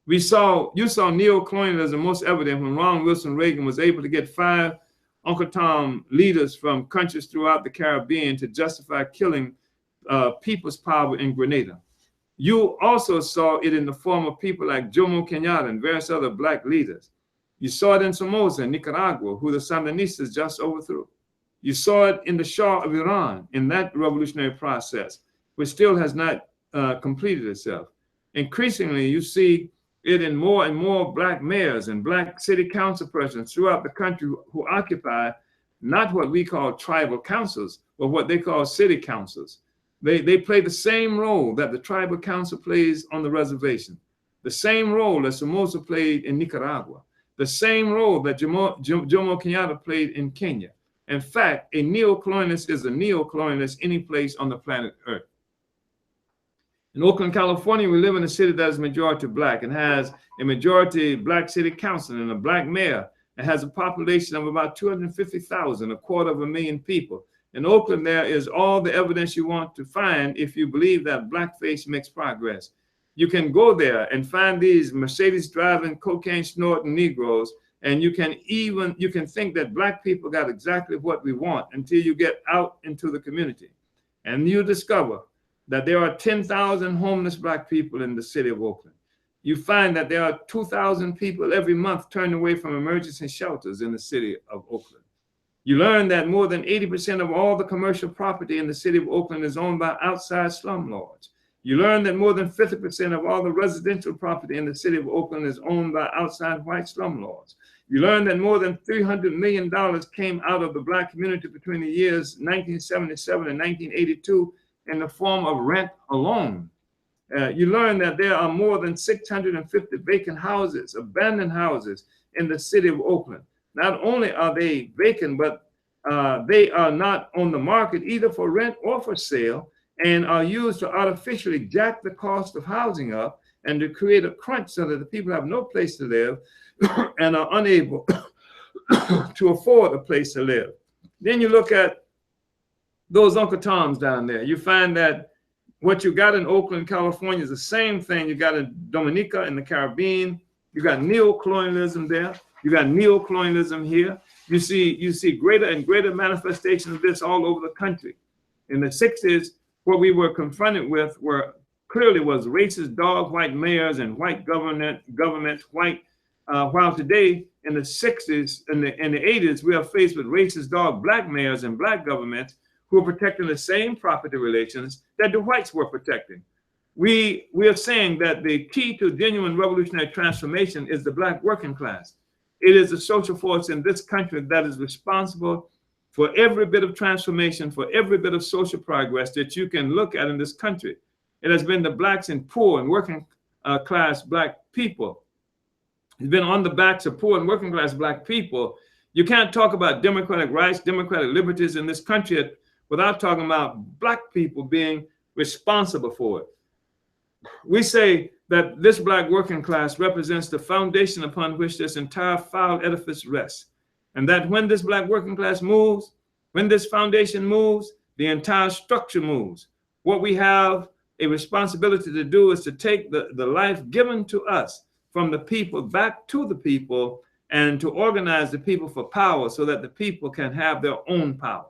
[SPEAKER 1] You saw neocolonialism most evident when Ronald Wilson Reagan was able to get 5 Uncle Tom leaders from countries throughout the Caribbean to justify killing people's power in Grenada. You also saw it in the form of people like Jomo Kenyatta and various other Black leaders. You saw it in Somoza, Nicaragua, who the Sandinistas just overthrew. You saw it in the Shah of Iran, in that revolutionary process, which still has not completed itself. Increasingly, you see it in more and more Black mayors and Black city council persons throughout the country who occupy not what we call tribal councils, but what they call city councils. They play the same role that the tribal council plays on the reservation, the same role that Somoza played in Nicaragua, the same role that Jomo Kenyatta played in Kenya. In fact, a neocolonialist is a neocolonialist any place on the planet Earth. In Oakland, California, we live in a city that is majority Black and has a majority Black city council and a Black mayor, and has a population of about 250,000, 250,000 people. In Oakland, there is all the evidence you want to find if you believe that blackface makes progress. You can go there and find these Mercedes driving, cocaine snorting Negroes, and you can think that Black people got exactly what we want until you get out into the community. And you discover that there are 10,000 homeless Black people in the city of Oakland. You find that there are 2,000 people every month turned away from emergency shelters in the city of Oakland. You learn that more than 80% of all the commercial property in the city of Oakland is owned by outside slumlords. You learn that more than 50% of all the residential property in the city of Oakland is owned by outside white slumlords. You learn that more than $300 million came out of the Black community between the years 1977 and 1982 in the form of rent alone. You learn that there are more than 650 vacant houses, abandoned houses in the city of Oakland. Not only are they vacant, but they are not on the market either for rent or for sale, and are used to artificially jack the cost of housing up and to create a crunch so that the people have no place to live and are unable to afford a place to live. Then you look at those Uncle Toms down there. You find that what you got in Oakland, California is the same thing you got in Dominica in the Caribbean. You got neo-colonialism there. You got neo-colonialism here. You see greater and greater manifestations of this all over the country. In the 60s, what we were confronted with clearly was racist dog white mayors and white governments, while today in the 60s and the 80s, we are faced with racist dog black mayors and black governments who are protecting the same property relations that the whites were protecting. We are saying that the key to genuine revolutionary transformation is the black working class. It is the social force in this country that is responsible for every bit of transformation, for every bit of social progress that you can look at in this country. It has been the blacks and poor and working class black people. It's been on the backs of poor and working class black people. You can't talk about democratic rights, democratic liberties in this country without talking about black people being responsible for it. We say that this black working class represents the foundation upon which this entire foul edifice rests. And that when this black working class moves, when this foundation moves, the entire structure moves. What we have a responsibility to do is to take the life given to us from the people back to the people and to organize the people for power so that the people can have their own power.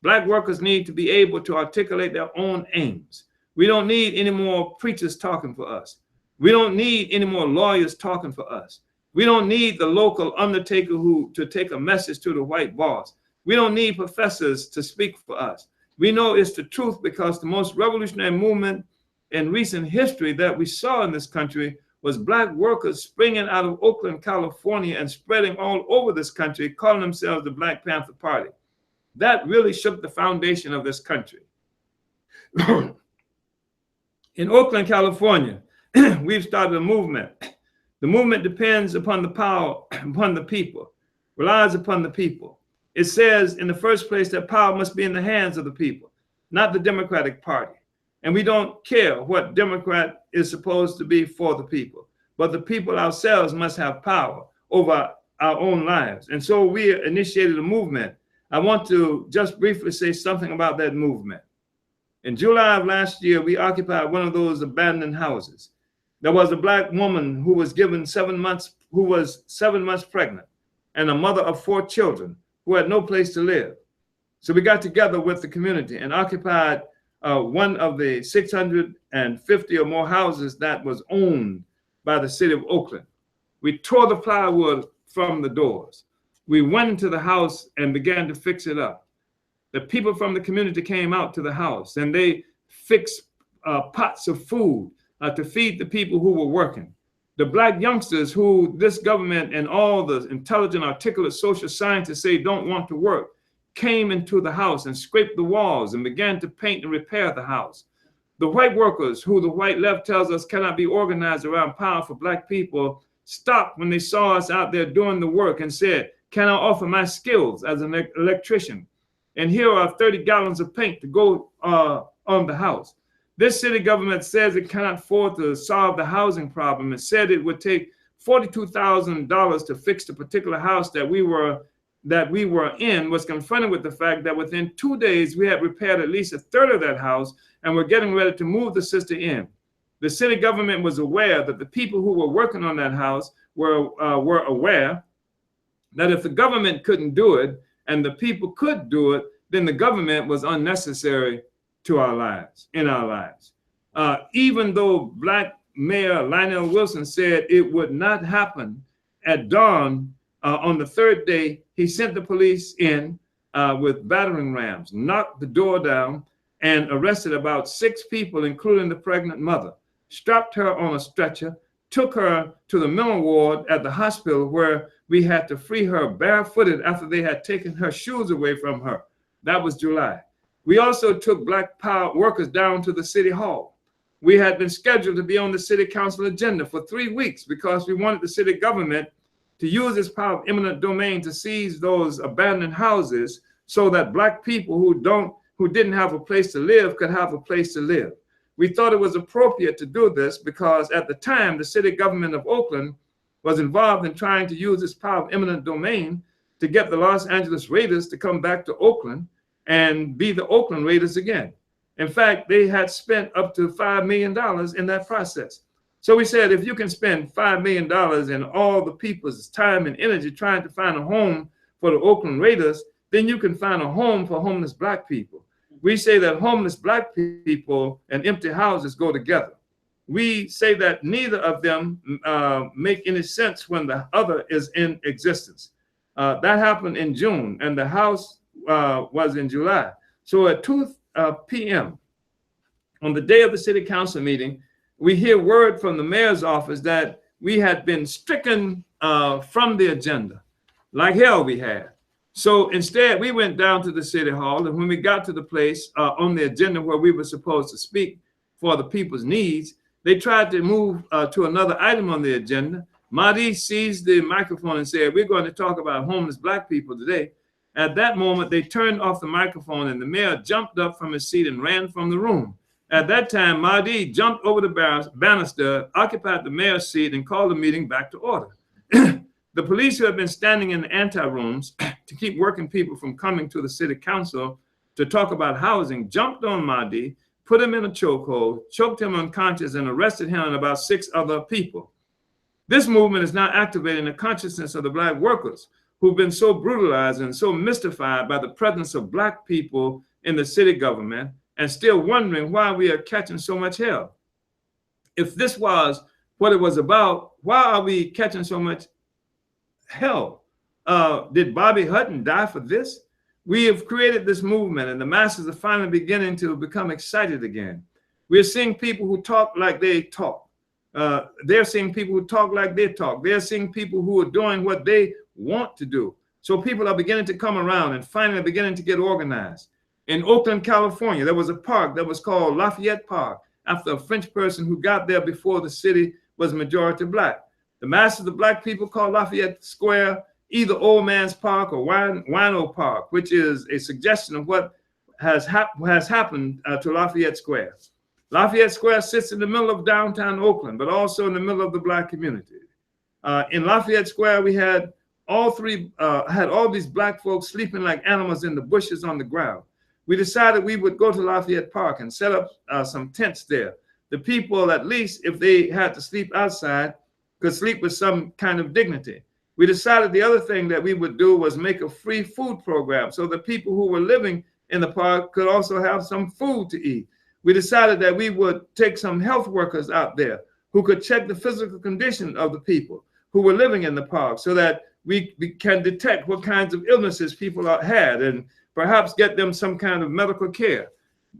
[SPEAKER 1] Black workers need to be able to articulate their own aims. We don't need any more preachers talking for us. We don't need any more lawyers talking for us. We don't need the local undertaker to take a message to the white boss. We don't need professors to speak for us. We know it's the truth because the most revolutionary movement in recent history that we saw in this country was black workers springing out of Oakland, California, and spreading all over this country, calling themselves the Black Panther Party. That really shook the foundation of this country. In Oakland, California, we've started a movement. The movement depends upon the power, upon the people, relies upon the people. It says in the first place that power must be in the hands of the people, not the Democratic Party. And we don't care what Democrat is supposed to be for the people, but the people ourselves must have power over our own lives. And so we initiated a movement. I want to just briefly say something about that movement. In July of last year, we occupied one of those abandoned houses. There was a black woman who was given 7 months, who was 7 months pregnant, and a mother of 4 children who had no place to live. So we got together with the community and occupied one of the 650 or more houses that was owned by the city of Oakland. We tore the plywood from the doors. We went into the house and began to fix it up. The people from the community came out to the house and they fixed pots of food to feed the people who were working. The black youngsters who this government and all the intelligent, articulate social scientists say don't want to work came into the house and scraped the walls and began to paint and repair the house. The white workers who the white left tells us cannot be organized around power for black people stopped when they saw us out there doing the work and said, can I offer my skills as an electrician? And here are 30 gallons of paint to go on the house. This city government says it cannot afford to solve the housing problem and said it would take $42,000 to fix the particular house that we were in, was confronted with the fact that within 2 days we had repaired at least a third of that house and were getting ready to move the sister in. The city government was aware that the people who were working on that house were aware that if the government couldn't do it and the people could do it, then the government was unnecessary to our lives, in our lives. Even though Black Mayor Lionel Wilson said it would not happen, at dawn on the third day, he sent the police in with battering rams, knocked the door down, and arrested about 6 people, including the pregnant mother, strapped her on a stretcher, took her to the mental ward at the hospital where we had to free her barefooted after they had taken her shoes away from her. That was July. We also took Black Power workers down to the city hall. we had been scheduled to be on the city council agenda for 3 weeks because we wanted the city government to use its power of eminent domain to seize those abandoned houses so that Black people who didn't have a place to live could have a place to live. We thought it was appropriate to do this because at the time, the city government of Oakland was involved in trying to use its power of eminent domain to get the Los Angeles Raiders to come back to Oakland and be the Oakland Raiders again. In fact, they had spent up to $5 million in that process. So we said, if you can spend $5 million and all the people's time and energy trying to find a home for the Oakland Raiders, then you can find a home for homeless Black people. We say that homeless Black people and empty houses go together. We say that neither of them make any sense when the other is in existence. That happened in June, and the house was in July. So at 2 p.m. on the day of the city council meeting, we hear word from the mayor's office that we had been stricken from the agenda, like hell we had. So instead, we went down to the city hall, and when we got to the place on the agenda where we were supposed to speak for the people's needs, they tried to move to another item on the agenda. Mahdi seized the microphone and said, "We're going to talk about homeless Black people today." At that moment, they turned off the microphone, and the mayor jumped up from his seat and ran from the room. At that time, Mahdi jumped over the banister, occupied the mayor's seat, and called the meeting back to order. The police who had been standing in the anterooms to keep working people from coming to the city council to talk about housing jumped on Mahdi, put him in a chokehold, choked him unconscious, and arrested him and about 6 other people. This movement is now activating the consciousness of the Black workers who've been so brutalized and so mystified by the presence of Black people in the city government and still wondering why we are catching so much hell. If this was what it was about, why are we catching so much hell? Did Bobby Hutton die for this? We have created this movement, and the masses are finally beginning to become excited again. We're seeing people who talk like they talk. They're seeing people who talk like they talk. They're seeing people who are doing what they want to do. So people are beginning to come around and finally beginning to get organized. In Oakland, California, there was a park that was called Lafayette Park after a French person who got there before the city was majority Black. The masses of Black people call Lafayette Square either Old Man's Park or Wino Park, which is a suggestion of what has happened to Lafayette Square. Lafayette Square sits in the middle of downtown Oakland, but also in the middle of the Black community. In Lafayette Square, we had all these Black folks sleeping like animals in the bushes on the ground. We decided we would go to Lafayette Park and set up some tents there. The people, at least if they had to sleep outside, could sleep with some kind of dignity. We decided the other thing that we would do was make a free food program so the people who were living in the park could also have some food to eat. We decided that we would take some health workers out there who could check the physical condition of the people who were living in the park so that we can detect what kinds of illnesses people had and perhaps get them some kind of medical care.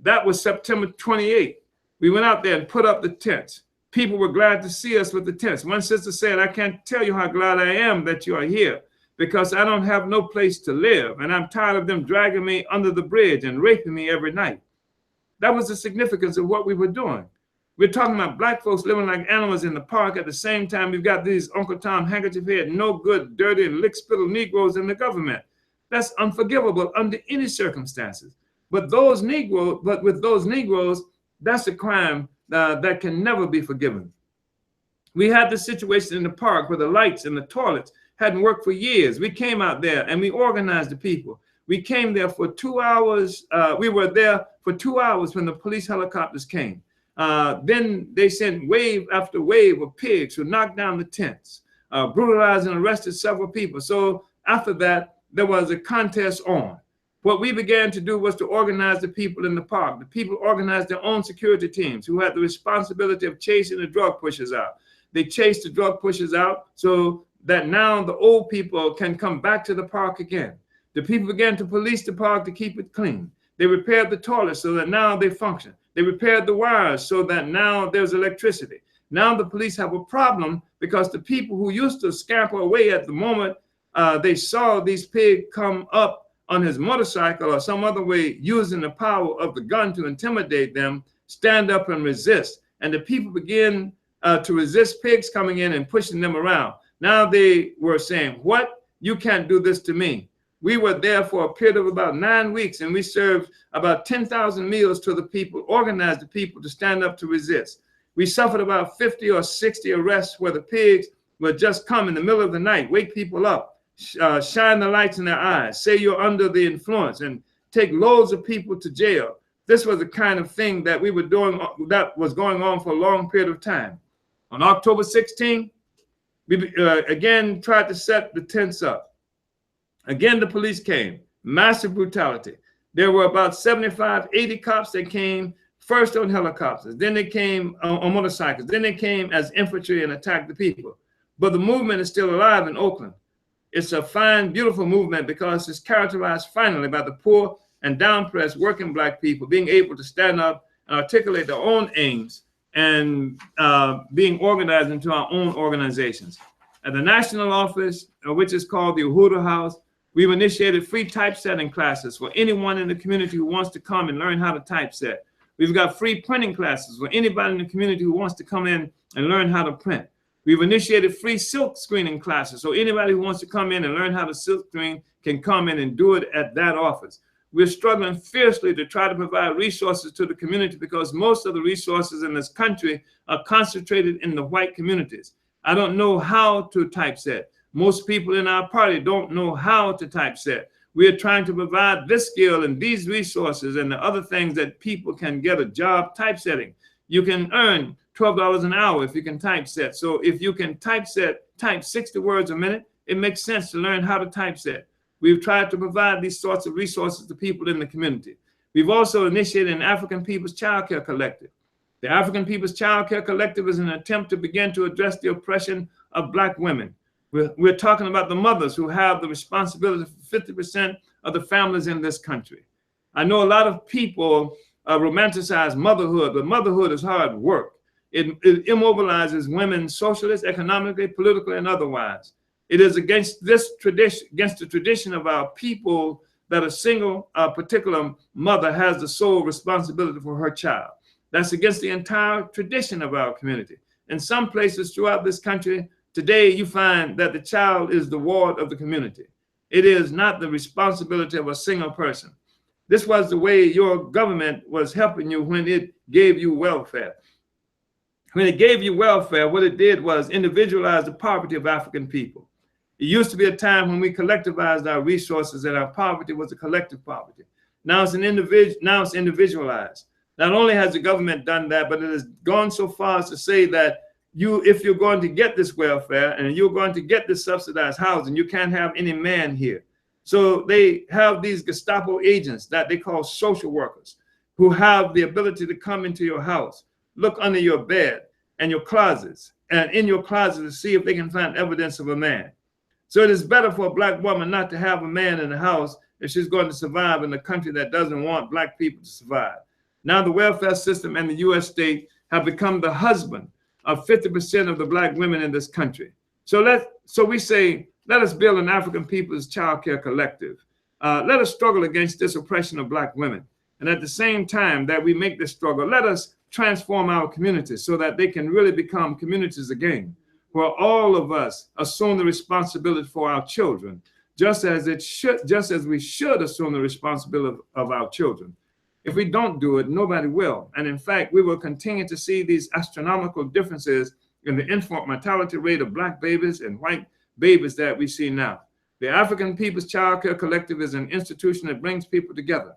[SPEAKER 1] That was September 28th. We went out there and put up the tents. People were glad to see us with the tents. One sister said, "I can't tell you how glad I am that you are here because I don't have no place to live and I'm tired of them dragging me under the bridge and raping me every night." That was the significance of what we were doing. We're talking about Black folks living like animals in the park. At the same time, we've got these Uncle Tom handkerchief head, no good, dirty, and lick-spittle Negroes in the government. That's unforgivable under any circumstances. But with those Negroes, that's a crime that can never be forgiven. We had the situation in the park where the lights and the toilets hadn't worked for years. We came out there and we organized the people. We came there for 2 hours. We were there for 2 hours when the police helicopters came. Then they sent wave after wave of pigs who knocked down the tents, brutalized and arrested several people. So after that, there was a contest on. What we began to do was to organize the people in the park. The people organized their own security teams who had the responsibility of chasing the drug pushers out. They chased the drug pushers out so that now the old people can come back to the park again. The people began to police the park to keep it clean. They repaired the toilets so that now they function. They repaired the wires so that now there's electricity. Now the police have a problem because the people who used to scamper away at the moment they saw these pigs come up on his motorcycle or some other way using the power of the gun to intimidate them, stand up and resist. and the people began to resist pigs coming in and pushing them around. Now they were saying, what? You can't do this to me. We were there for a period of about 9 weeks, and we served about 10,000 meals to the people, organized the people to stand up to resist. We suffered about 50 or 60 arrests where the pigs would just come in the middle of the night, wake people up, shine the lights in their eyes, say you're under the influence, and take loads of people to jail. This was the kind of thing that we were doing, that was going on for a long period of time. On October 16th, we again tried to set the tents up. Again, the police came, massive brutality. There were about 75, 80 cops that came first on helicopters, then they came on motorcycles, then they came as infantry and attacked the people. But the movement is still alive in Oakland. It's a fine, beautiful movement because it's characterized finally by the poor and down-pressed working Black people being able to stand up and articulate their own aims and being organized into our own organizations. At the national office, which is called the Uhuru House, we've initiated free typesetting classes for anyone in the community who wants to come and learn how to typeset. We've got free printing classes for anybody in the community who wants to come in and learn how to print. We've initiated free silk screening classes, so anybody who wants to come in and learn how to silk screen can come in and do it at that office. We're struggling fiercely to try to provide resources to the community because most of the resources in this country are concentrated in the white communities. I don't know how to typeset. Most people in our party don't know how to typeset. We are trying to provide this skill and these resources and the other things that people can get a job typesetting. You can earn $12 an hour if you can typeset. So if you can type 60 words a minute, it makes sense to learn how to typeset. We've tried to provide these sorts of resources to people in the community. We've also initiated an African People's Child Care Collective. The African People's Child Care Collective is an attempt to begin to address the oppression of Black women. We're talking about the mothers who have the responsibility for 50% of the families in this country. I know a lot of people romanticize motherhood, but motherhood is hard work. It immobilizes women socially, economically, politically, and otherwise. It is against this tradition, against the tradition of our people, that a single particular mother has the sole responsibility for her child. That's against the entire tradition of our community. In some places throughout this country, today you find that the child is the ward of the community. It is not the responsibility of a single person. This was the way your government was helping you when it gave you welfare. When it gave you welfare, what it did was individualize the poverty of African people. It used to be a time when we collectivized our resources and our poverty was a collective poverty. Now it's individualized. Not only has the government done that, but it has gone so far as to say that if you're going to get this welfare and you're going to get this subsidized housing, you can't have any man here. So they have these Gestapo agents that they call social workers who have the ability to come into your house, look under your bed and your closets, and in your closet to see if they can find evidence of a man. So it is better for a Black woman not to have a man in the house if she's going to survive in a country that doesn't want Black people to survive. Now the welfare system and the U.S. state have become the husband of 50% of the Black women in this country. So we say, let us build an African People's Child Care Collective. Let us struggle against this oppression of Black women. And at the same time that we make this struggle, let us transform our communities so that they can really become communities again, where all of us assume the responsibility for our children, just as we should assume the responsibility of our children. If we don't do it, nobody will. And in fact, we will continue to see these astronomical differences in the infant mortality rate of Black babies and white babies that we see now. The African People's Child Care Collective is an institution that brings people together,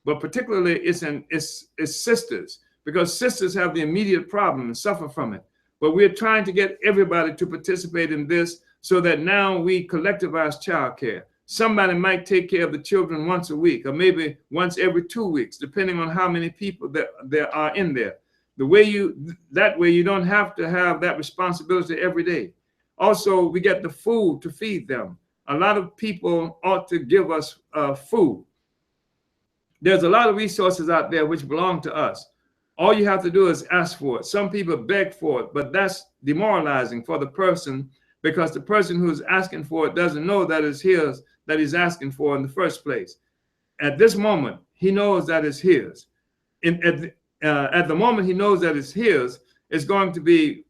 [SPEAKER 1] but particularly it's sisters, because sisters have the immediate problem and suffer from it. But we're trying to get everybody to participate in this so that now we collectivize child care. Somebody might take care of the children once a week or maybe once every 2 weeks, depending on how many people there are in there. That way you don't have to have that responsibility every day. Also, we get the food to feed them. A lot of people ought to give us food. There's a lot of resources out there which belong to us. All you have to do is ask for it. Some people beg for it, but that's demoralizing for the person, because the person who's asking for it doesn't know that it's his that he's asking for in the first place. At this moment, he knows that it's his. at the moment he knows that it's his, it's going to be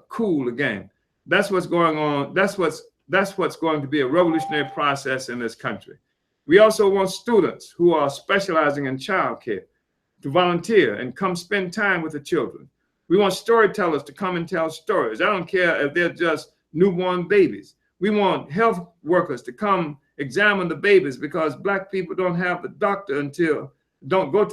[SPEAKER 1] cool again. That's what's going on. That's what's going to be a revolutionary process in this country. We also want students who are specializing in childcare to volunteer and come spend time with the children. We want storytellers to come and tell stories. I don't care if they're just newborn babies. We want health workers to come examine the babies, because Black people don't go to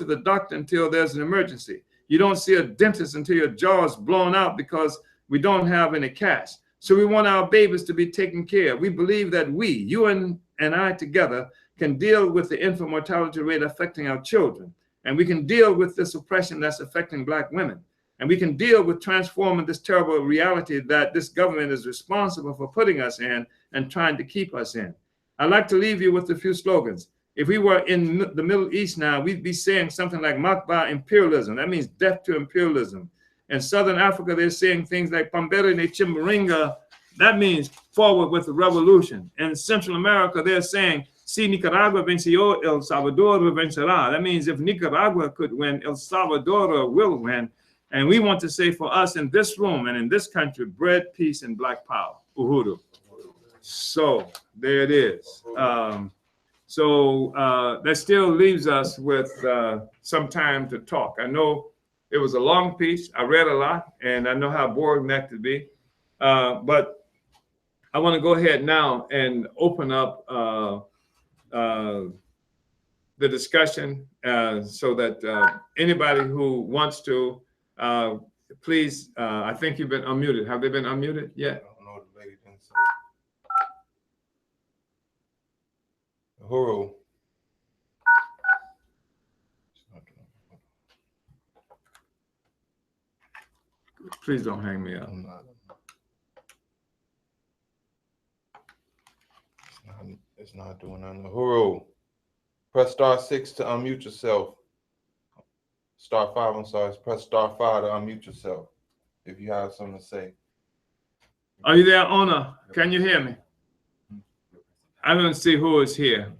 [SPEAKER 1] the doctor until there's an emergency. You don't see a dentist until your jaw is blown out because we don't have any cash. So we want our babies to be taken care of. We believe that you and I together can deal with the infant mortality rate affecting our children. And we can deal with this oppression that's affecting Black women. And we can deal with transforming this terrible reality that this government is responsible for putting us in and trying to keep us in. I'd like to leave you with a few slogans. If we were in the Middle East now, we'd be saying something like Makba imperialism. That means death to imperialism. In Southern Africa, they're saying things like Pambere ne Chimringa. That means forward with the revolution. In Central America, they're saying, si Nicaragua venció, El Salvador vencerá. That means if Nicaragua could win, El Salvador will win. And we want to say for us in this room and in this country, bread, peace, and Black power. Uhuru. So there it is. That still leaves us with some time to talk. I know it was a long piece. I read a lot, and I know how boring that could be. But I want to go ahead now and open up the discussion so that anybody who wants to, please, I think you've been unmuted. Have they been unmuted yet?
[SPEAKER 3] I don't know, the lady didn't say. Uhuru.
[SPEAKER 1] Please don't hang me up.
[SPEAKER 3] It's not doing nothing. Uhuru. Press *6 to unmute yourself. *5, I'm sorry. Press *5 to unmute yourself if you have something to say.
[SPEAKER 1] Are you there, Ona? Can you hear me? I don't see who is here.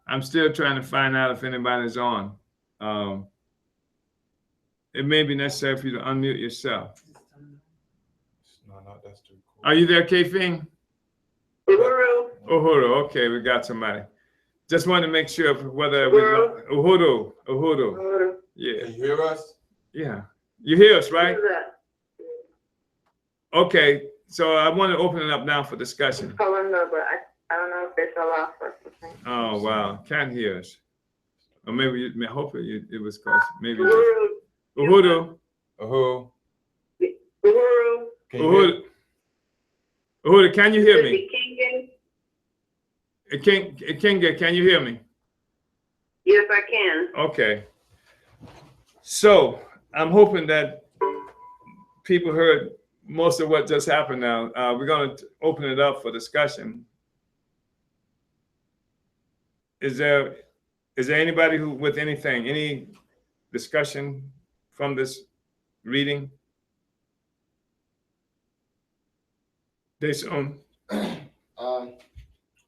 [SPEAKER 1] I'm still trying to find out if anybody's on. It may be necessary for you to unmute yourself.
[SPEAKER 3] No, that's too cool.
[SPEAKER 1] Are you there, K-Fing? Uhuru, okay, we got somebody. Just want to make sure whether Uhuru. Yeah.
[SPEAKER 3] Can you hear us?
[SPEAKER 1] Yeah. You hear us, right? Okay, so I want to open it up now for discussion.
[SPEAKER 2] I don't know if it's a lot for something.
[SPEAKER 1] Oh, wow. Can't hear us. Or maybe, hopefully it was close. Maybe. Uhuru.
[SPEAKER 3] Uhuru.
[SPEAKER 1] Uhuru, can you hear me? Kinga, can you hear me?
[SPEAKER 2] Yes, I can.
[SPEAKER 1] Okay. So I'm hoping that people heard most of what just happened now. We're going to open it up for discussion. Is there anybody who with anything, any discussion from this reading? Deson.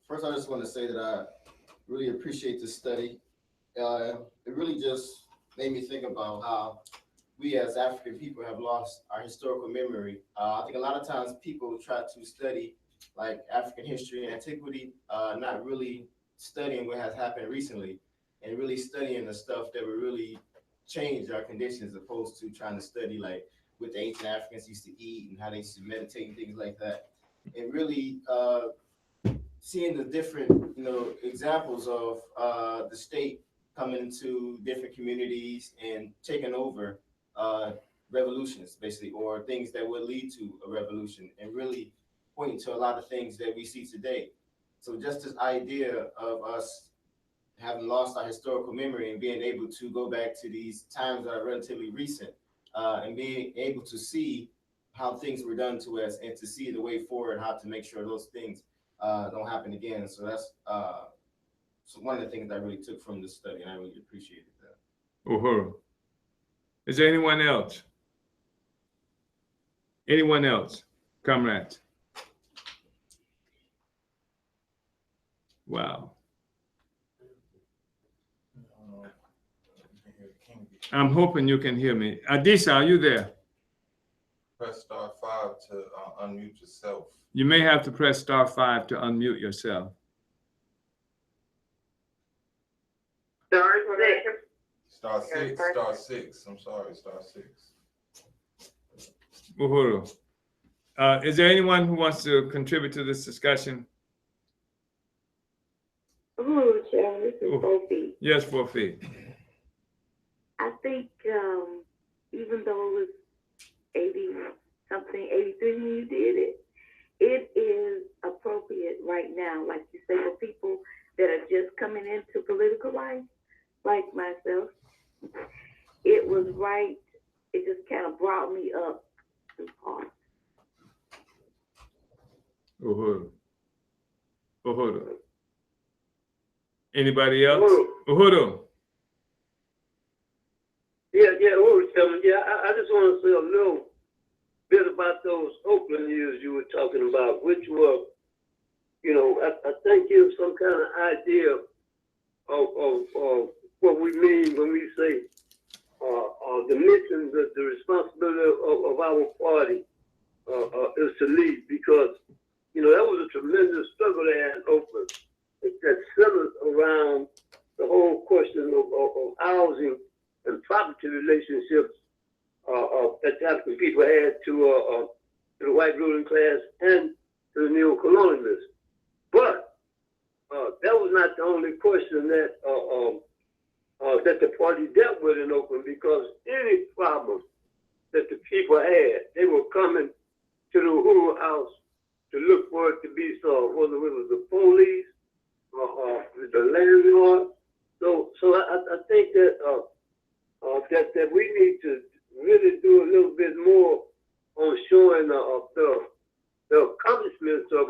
[SPEAKER 4] First, I just want to say that I really appreciate this study. It really just made me think about how we as African people have lost our historical memory. I think a lot of times people try to study like African history and antiquity, not really studying what has happened recently and really studying the stuff that would really change our conditions, as opposed to trying to study like what the ancient Africans used to eat and how they used to meditate and things like that. And really seeing the different, examples of the state coming into different communities and taking over revolutions, basically, or things that would lead to a revolution, and really pointing to a lot of things that we see today. So just this idea of us having lost our historical memory and being able to go back to these times that are relatively recent, and being able to see how things were done to us and to see the way forward, how to make sure those things don't happen again. So that's one of the things I really took from this study, and I really appreciated that.
[SPEAKER 1] Uhuru. Is there anyone else? Anyone else? Comrades? Wow. I'm hoping you can hear me. Adisa, are you there?
[SPEAKER 3] Press *5 to unmute yourself.
[SPEAKER 1] You may have to press *5 to unmute yourself.
[SPEAKER 3] *6. I'm sorry, *6.
[SPEAKER 1] Uhuru. Is there anyone who wants to contribute to this discussion?
[SPEAKER 5] Hello, Chair. This is Sophie.
[SPEAKER 1] Yes, Fofi.
[SPEAKER 5] I think even though it was 80-something, 83 when you did it, it is appropriate right now, like you say, for people that are just coming into political life, like myself. It was right. It just kind of brought me up to par.
[SPEAKER 1] Uhuru. Uhuru. Anybody else? Uhuru.
[SPEAKER 6] Yeah, I just want to say a little bit about those Oakland years you were talking about, which were, I think give some kind of idea of what we mean when we say the mission, the responsibility of our party is to lead, because, that was a tremendous struggle there in Oakland that centered around the whole question of housing and property relationships that the African people had to the white ruling class and to the neo-colonialists. But that was not the only question that that the party dealt with in Oakland, because any problem that the people had, they were coming to the Uhuru House to look for it to be solved, whether it was the police or the landlord. So I think that that we need to really do a little bit more on showing the accomplishments of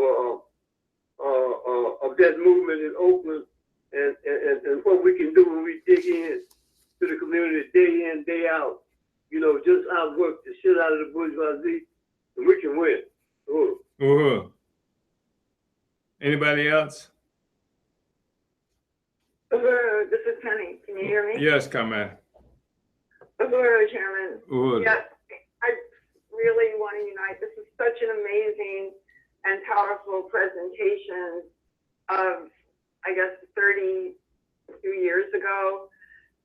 [SPEAKER 6] that movement in Oakland, and what we can do when we dig in to the community day in, day out. Just outwork the shit out of the bourgeoisie, and we can win.
[SPEAKER 1] Anybody else?
[SPEAKER 5] This is Penny. Can you hear me?
[SPEAKER 1] Yes, Kamal.
[SPEAKER 5] Chairman.
[SPEAKER 1] Uhuru.
[SPEAKER 5] Yes, I really want to unite. This is such an amazing and powerful presentation of, I guess, 32 years ago.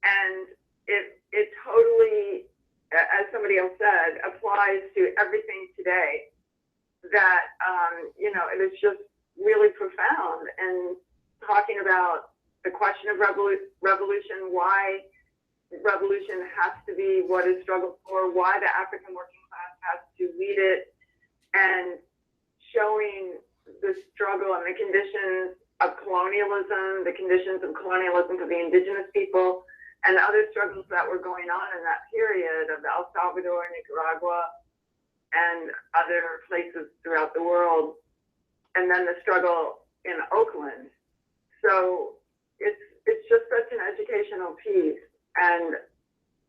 [SPEAKER 5] And it totally, as somebody else said, applies to everything today. That, it is just really profound. And talking about the question of revolution, why revolution has to be what is struggled for, why the African working class has to lead it, and showing the struggle and the conditions of colonialism, the conditions of colonialism for the indigenous people, and the other struggles that were going on in that period of El Salvador, Nicaragua, and other places throughout the world, and then the struggle in Oakland. So it's just such an educational piece. And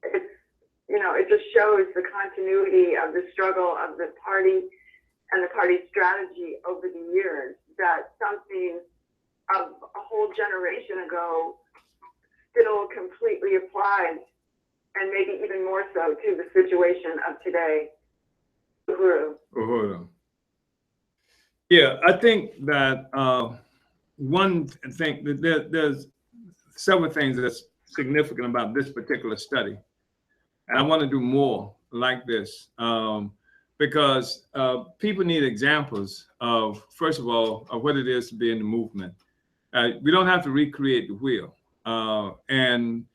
[SPEAKER 5] it just shows the continuity of the struggle of the party and the party's strategy over the years, that something of a whole generation ago still completely applies, and maybe even more so to the situation of today.
[SPEAKER 1] Uhuru. Yeah, I think that one thing, there's several things that's significant about this particular study. And I want to do more like this because people need examples of, first of all, of what it is to be in the movement. We don't have to recreate the wheel. And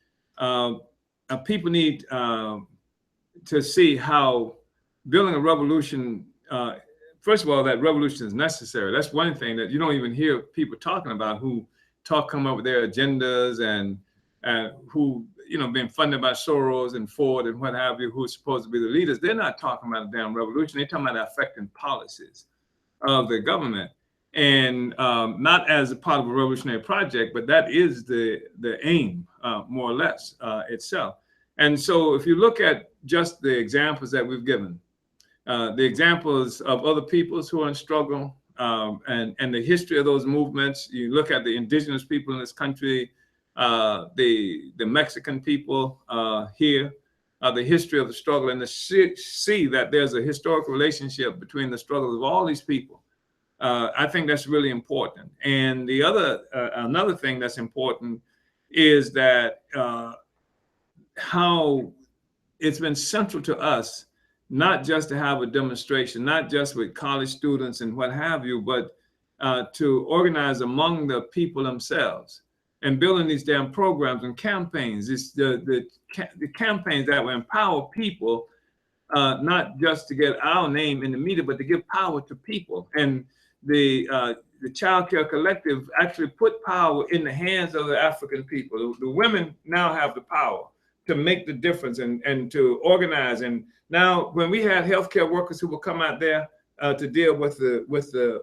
[SPEAKER 1] people need to see how building a revolution, first of all, that revolution is necessary. That's one thing that you don't even hear people talking about, who come up with their agendas and who, being funded by Soros and Ford and what have you, who are supposed to be the leaders. They're not talking about a damn revolution. They're talking about affecting policies of the government, and not as a part of a revolutionary project, but that is the aim, more or less, itself. And so if you look at just the examples that we've given, the examples of other peoples who are in struggle, and the history of those movements. You look at the indigenous people in this country, the Mexican people here, the history of the struggle, and to see that there's a historic relationship between the struggles of all these people. I think that's really important. And the other, another thing that's important is that how it's been central to us, not just to have a demonstration, not just with college students and what have you, but to organize among the people themselves and building these damn programs and campaigns. It's the campaigns that will empower people, not just to get our name in the media, but to give power to people. And the Child Care Collective actually put power in the hands of the African people. The women now have the power to make the difference and to organize. And now, when we had healthcare workers who will come out there to deal with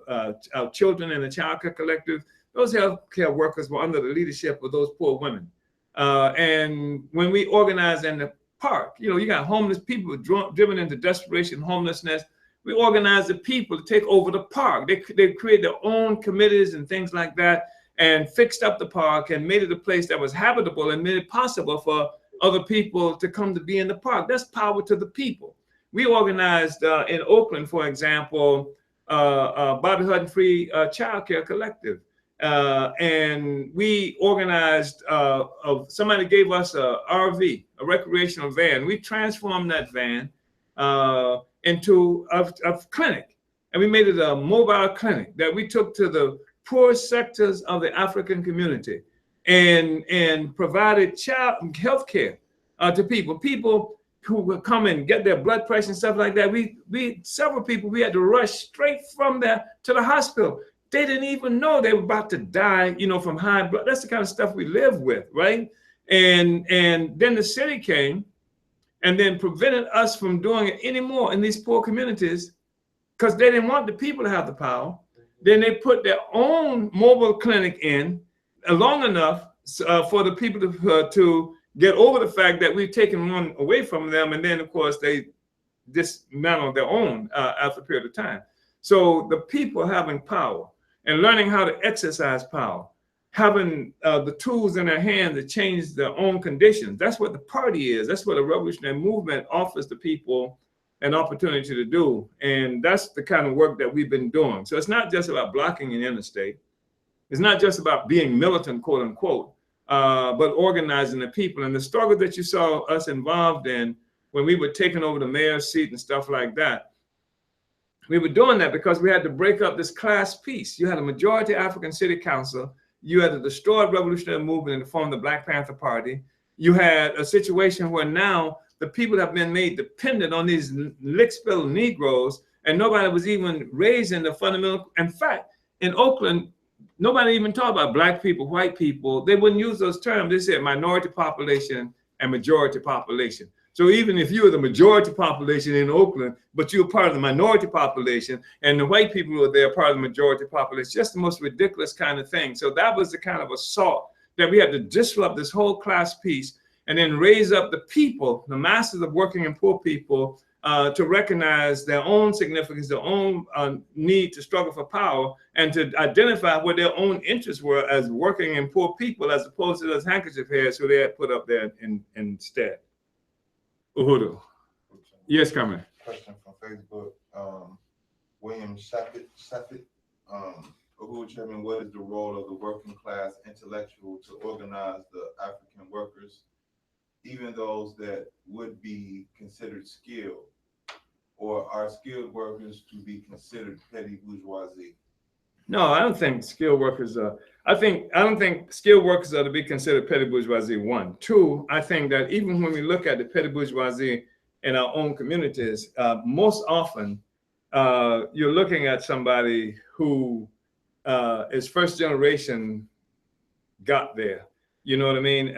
[SPEAKER 1] our children in the Child Care Collective, those healthcare workers were under the leadership of those poor women. And when we organized in the park, you got homeless people driven into desperation, homelessness. We organized the people to take over the park. They created their own committees and things like that, and fixed up the park and made it a place that was habitable and made it possible for other people to come to be in the park. That's power to the people. We organized in Oakland, for example, Bobby Hutton Free Child Care Collective. And we organized, somebody gave us a RV, a recreational van. We transformed that van into a clinic. And we made it a mobile clinic that we took to the poorest sectors of the African community and provided child health care to people who would come and get their blood pressure and stuff like that. Several people, we had to rush straight from there to the hospital. They didn't even know they were about to die, from high blood. That's the kind of stuff we live with, right? And then the city came and then prevented us from doing it anymore in these poor communities because they didn't want the people to have the power. Then they put their own mobile clinic in long enough for the people to get over the fact that we've taken one away from them. And then, of course, they dismantled their own after a period of time. So the people having power and learning how to exercise power, having the tools in their hand to change their own conditions. That's what the party is. That's what a revolutionary movement offers the people an opportunity to do. And that's the kind of work that we've been doing. So it's not just about blocking an interstate. It's not just about being militant, quote unquote, but organizing the people. And the struggle that you saw us involved in when we were taking over the mayor's seat and stuff like that, we were doing that because we had to break up this class piece. You had a majority African city council. You had a destroyed revolutionary movement in the form of the Black Panther Party. You had a situation where now the people have been made dependent on these lick-spilled Negroes, and nobody was even raising the fundamental. In fact, in Oakland, nobody even talked about Black people, white people. They wouldn't use those terms. They said minority population and majority population. So even if you were the majority population in Oakland, but you were part of the minority population, and the white people were there part of the majority population, just the most ridiculous kind of thing. So that was the kind of assault that we had to disrupt this whole class piece and then raise up the people, the masses of working and poor people, to recognize their own significance, their own need to struggle for power, and to identify what their own interests were as working and poor people, as opposed to those handkerchief heads who they had put up there instead. Uhuru. Yes, Carmen.
[SPEAKER 3] Question from Facebook. William Sheffett. Uhuru Chairman, what is the role of the working class intellectual to organize the African workers, even those that would be considered skilled, or are skilled workers to be considered petty bourgeoisie?
[SPEAKER 1] No, I don't think skilled workers are. I don't think skilled workers are to be considered petty bourgeoisie, one. Two, I think that even when we look at the petty bourgeoisie in our own communities, most often you're looking at somebody who is first generation got there. You know what I mean?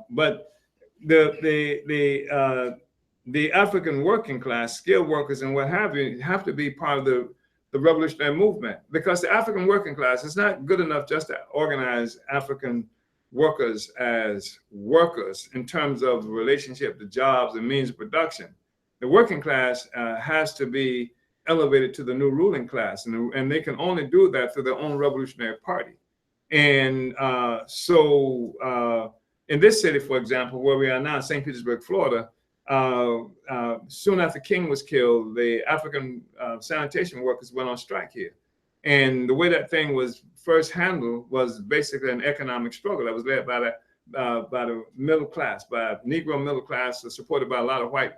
[SPEAKER 1] But the African working class, skilled workers and what have you, have to be part of the revolutionary movement, because the African working class is not good enough just to organize African workers as workers in terms of the relationship to jobs and means of production. The working class has to be elevated to the new ruling class, and they can only do that through their own revolutionary party. And in this city, for example, where we are now, St. Petersburg, Florida, soon after King was killed, the African sanitation workers went on strike here. And the way that thing was first handled was basically an economic struggle that was led by the middle class, by Negro middle class, supported by a lot of white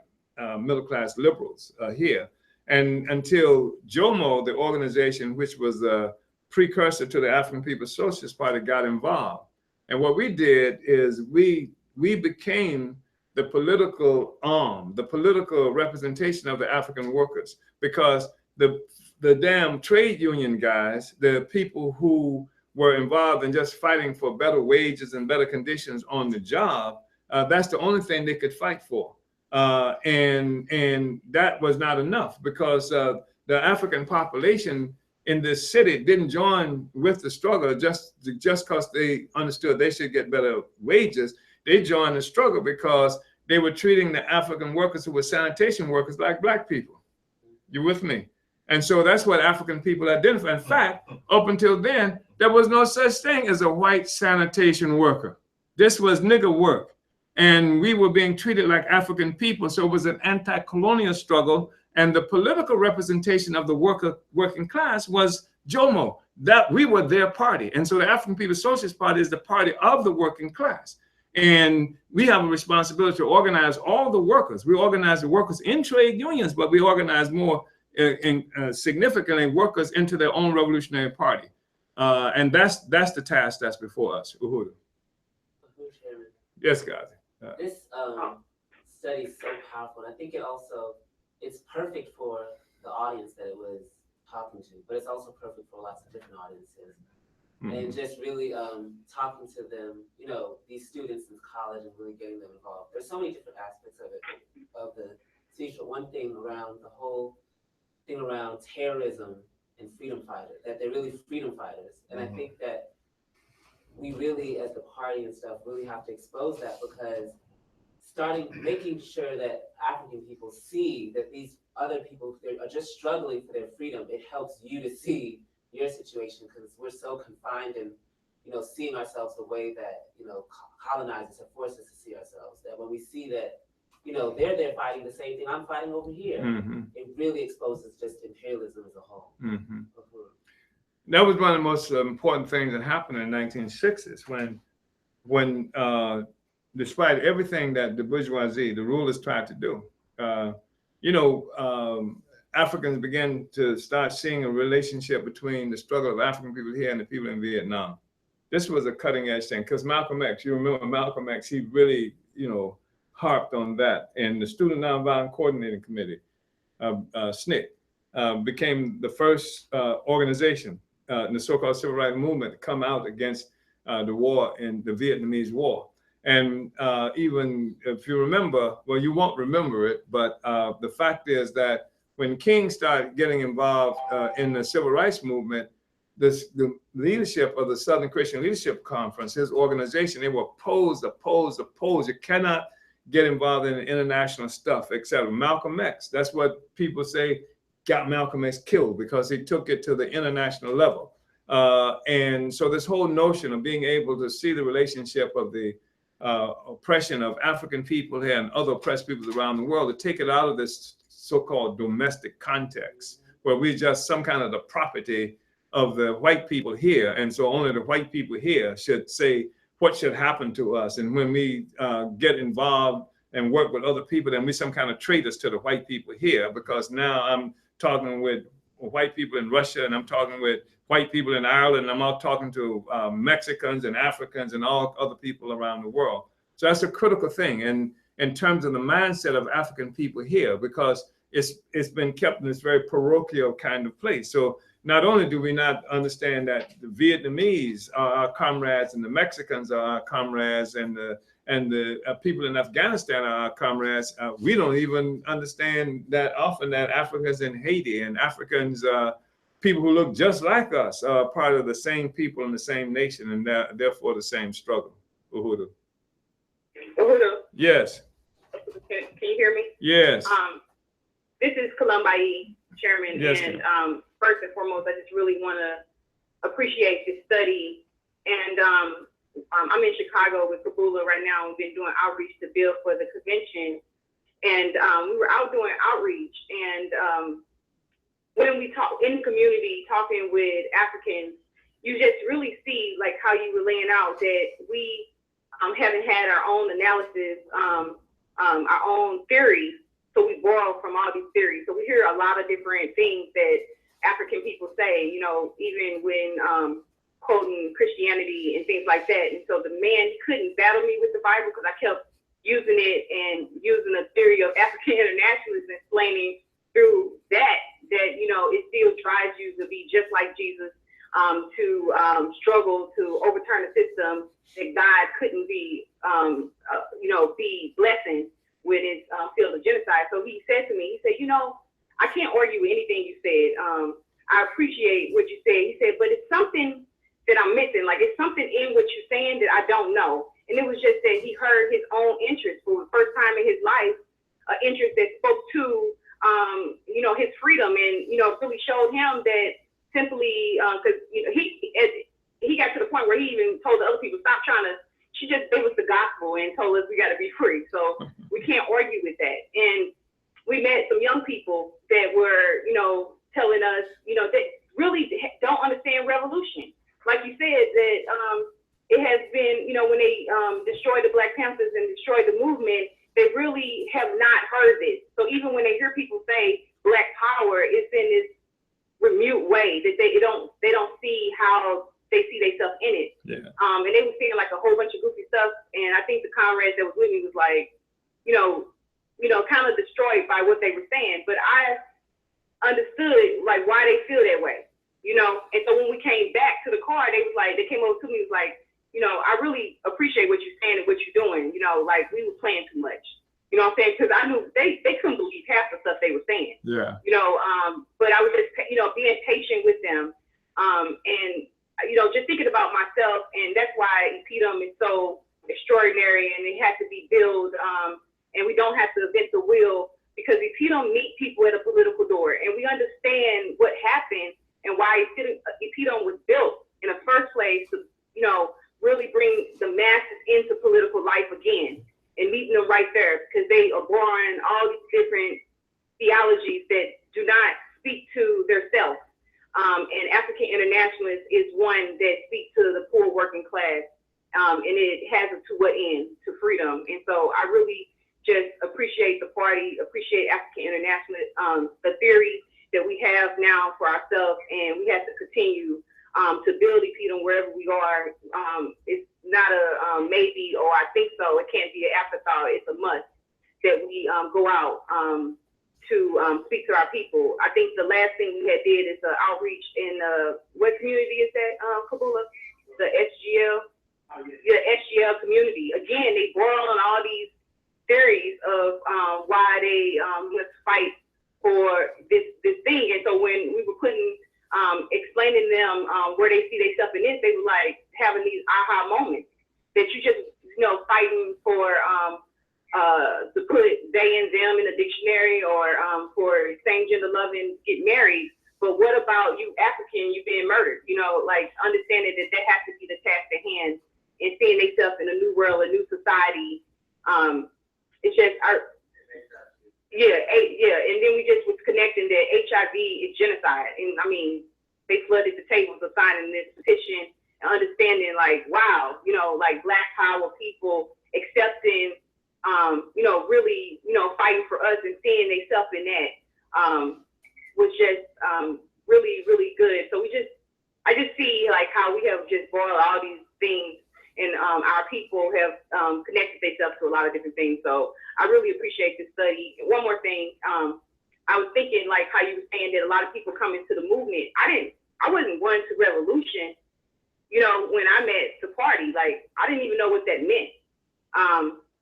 [SPEAKER 1] middle class liberals here. And until JOMO, the organization which was a precursor to the African People's Socialist Party, got involved. And what we did is we became the political arm, the political representation of the African workers, because the damn trade union guys, the people who were involved in just fighting for better wages and better conditions on the job, that's the only thing they could fight for. And that was not enough, because the African population in this city didn't join with the struggle just because they understood they should get better wages. They joined the struggle because they were treating the African workers who were sanitation workers like black people. You with me? And so that's what African people identify. In fact, up until then, there was no such thing as a white sanitation worker. This was nigger work. And we were being treated like African people. So it was an anti-colonial struggle. And the political representation of the working class was JOMO, that we were their party. And so the African People's Socialist Party is the party of the working class. And we have a responsibility to organize all the workers. We organize the workers in trade unions, but we organize more significantly workers into their own revolutionary party. And that's the task that's before us. Uhuru. Yes, guys.
[SPEAKER 7] This study is so powerful. And I think it's perfect for the audience that it was talking to, but it's also perfect for lots of different audiences. Mm-hmm. And just really talking to them, these students in college, and really getting them involved. There's so many different aspects of it, of the speech, but one thing around the whole thing around terrorism and freedom fighters, that they're really freedom fighters. And I think that we really, as the party and stuff, really have to expose that, because making sure that African people see that these other people are just struggling for their freedom, it helps you to see your situation, because we're so confined in, seeing ourselves the way that, colonizers have forced us to see ourselves, that when we see that, they're fighting the same thing I'm fighting over here, it really exposes just imperialism as a whole.
[SPEAKER 1] That was one of the most important things that happened in the 1960s, when despite everything that the bourgeoisie, the rulers, tried to do, Africans began to start seeing a relationship between the struggle of African people here and the people in Vietnam. This was a cutting edge thing, because Malcolm X, you remember Malcolm X, he really, harped on that. And the Student Nonviolent Coordinating Committee, SNCC, became the first organization in the so-called civil rights movement to come out against the war in the Vietnamese War. And even if you remember, well, you won't remember it, but the fact is that when King started getting involved in the civil rights movement, the leadership of the Southern Christian Leadership Conference, his organization, they were opposed. You cannot get involved in international stuff, except Malcolm X. That's what people say got Malcolm X killed, because he took it to the international level. And so this whole notion of being able to see the relationship of the oppression of African people here and other oppressed peoples around the world, to take it out of this so-called domestic context, where we're just some kind of the property of the white people here. And so only the white people here should say what should happen to us. And when we get involved and work with other people, then we some kind of traitors to the white people here, because now I'm talking with white people in Russia, and I'm talking with white people in Ireland, and I'm all talking to Mexicans and Africans and all other people around the world. So that's a critical thing. And in terms of the mindset of African people here, because it's been kept in this very parochial kind of place. So not only do we not understand that the Vietnamese are our comrades and the Mexicans are our comrades and the people in Afghanistan are our comrades, we don't even understand that often that Africans in Haiti and Africans, people who look just like us, are part of the same people in the same nation, and therefore the same struggle. Uhuru.
[SPEAKER 5] Uhuru.
[SPEAKER 1] Yes.
[SPEAKER 5] Can you hear me?
[SPEAKER 1] Yes.
[SPEAKER 5] This is Columbai Chairman.
[SPEAKER 1] Yes,
[SPEAKER 5] And first and foremost, I just really want to appreciate this study. And I'm in Chicago with Kabula right now. We've been doing outreach to build for the convention. And we were out doing outreach. And when we talk in the community, talking with Africans, you just really see like how you were laying out that we haven't had our own analysis, our own theories. So we borrow from all these theories. So we hear a lot of different things that African people say, you know, even when quoting Christianity and things like that. And so the man couldn't battle me with the Bible because I kept using it and using the theory of African internationalism, explaining through that, you know, it still drives you to be just like Jesus, to struggle to overturn a system that God couldn't be, you know, be blessing with his field of genocide. So he said to me, he said, you know, I can't argue with anything you said. I appreciate what you said. He said, but it's something that I'm missing. Like it's something in what you're saying that I don't know. And it was just that he heard his own interest for the first time in his life, an interest that spoke to, you know, his freedom, and, you know, really showed him that simply, because, you know, he got to the point where he even told the other people, stop trying to, she just gave us the gospel and told us we got to be free. So we can't argue with that. And we met some young people that were, you know, telling us, you know, that really don't understand revolution. Like you said, that it has been, you know, when they destroyed the Black Panthers and destroyed the movement, they really have not heard this. So even when they hear people say Black power, it's in this remote way that they don't see how they see themselves in it.
[SPEAKER 1] Yeah.
[SPEAKER 5] And they were saying like a whole bunch of goofy stuff. And I think the comrades that was with me was like, you know, kind of destroyed by what they were saying. But I understood like why they feel that way, you know. And so when we came back to the car, they came over to me, was like, you know, I really appreciate what you're saying and what you're doing. You know, like we were playing too much. You know what I'm saying? Because I knew they couldn't believe half the stuff they were saying.
[SPEAKER 1] Yeah.
[SPEAKER 5] You know, but I was just, you know, being patient with them, and, you know, just thinking about myself. And that's why EPDM is so extraordinary, and it has to be built, and we don't have to invent the wheel, because EPDM meet people at a political door, and we understand what happened and why EPDM was built in the first place to, you know, really bring the masses into political life again, and meeting them right there, because they are born all these different theologies that do not speak to their self. And African Internationalist is one that speaks to the poor working class, and it has a to what end? To freedom. And so I really just appreciate the party, appreciate African Internationalist, the theory that we have now for ourselves, and we have to continue to build EPDM wherever we are. It's not a maybe or I think so. It can't be an afterthought. It's a must that we go out to speak to our people. I think the last thing we had did is outreach in what community is that, Kabula? The SGL? The SGL community. Again, they borrow on all these theories of why they must fight for this thing. And so when we were explaining them where they see themselves in this, they were like having these aha moments that you just, you know, fighting for to put they and them in a dictionary, or for same gender loving get married. But what about you African, you being murdered? You know, like understanding that that has to be the task at hand, and seeing themselves in a new world, a new society. It's just and then we just was connecting that HIV is genocide. And I mean, they flooded the tables of signing this petition and understanding like, wow, you know, like Black power people accepting, you know, really, you know, fighting for us and seeing themselves in that was just really, really good. So I just see like how we have just brought all these things, and our people have connected themselves to a lot of different things. So I really appreciate this study. And one more thing, I was thinking like how you were saying that a lot of people come into the movement. I wasn't going to revolution, you know, when I met the party. Like I didn't even know what that meant.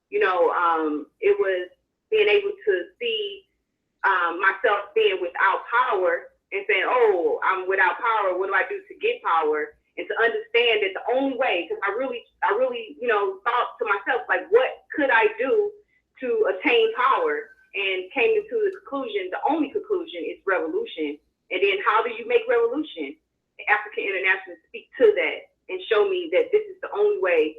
[SPEAKER 5] You know, it was being able to see myself being without power and saying, oh, I'm without power. What do I do to get power? And to understand that the only way, because I really, you know, thought to myself, like, what could I do to attain power?
[SPEAKER 8] and came into the conclusion, the only conclusion is revolution. And then how do you make revolution? African International speak to that and show me that this is the only way,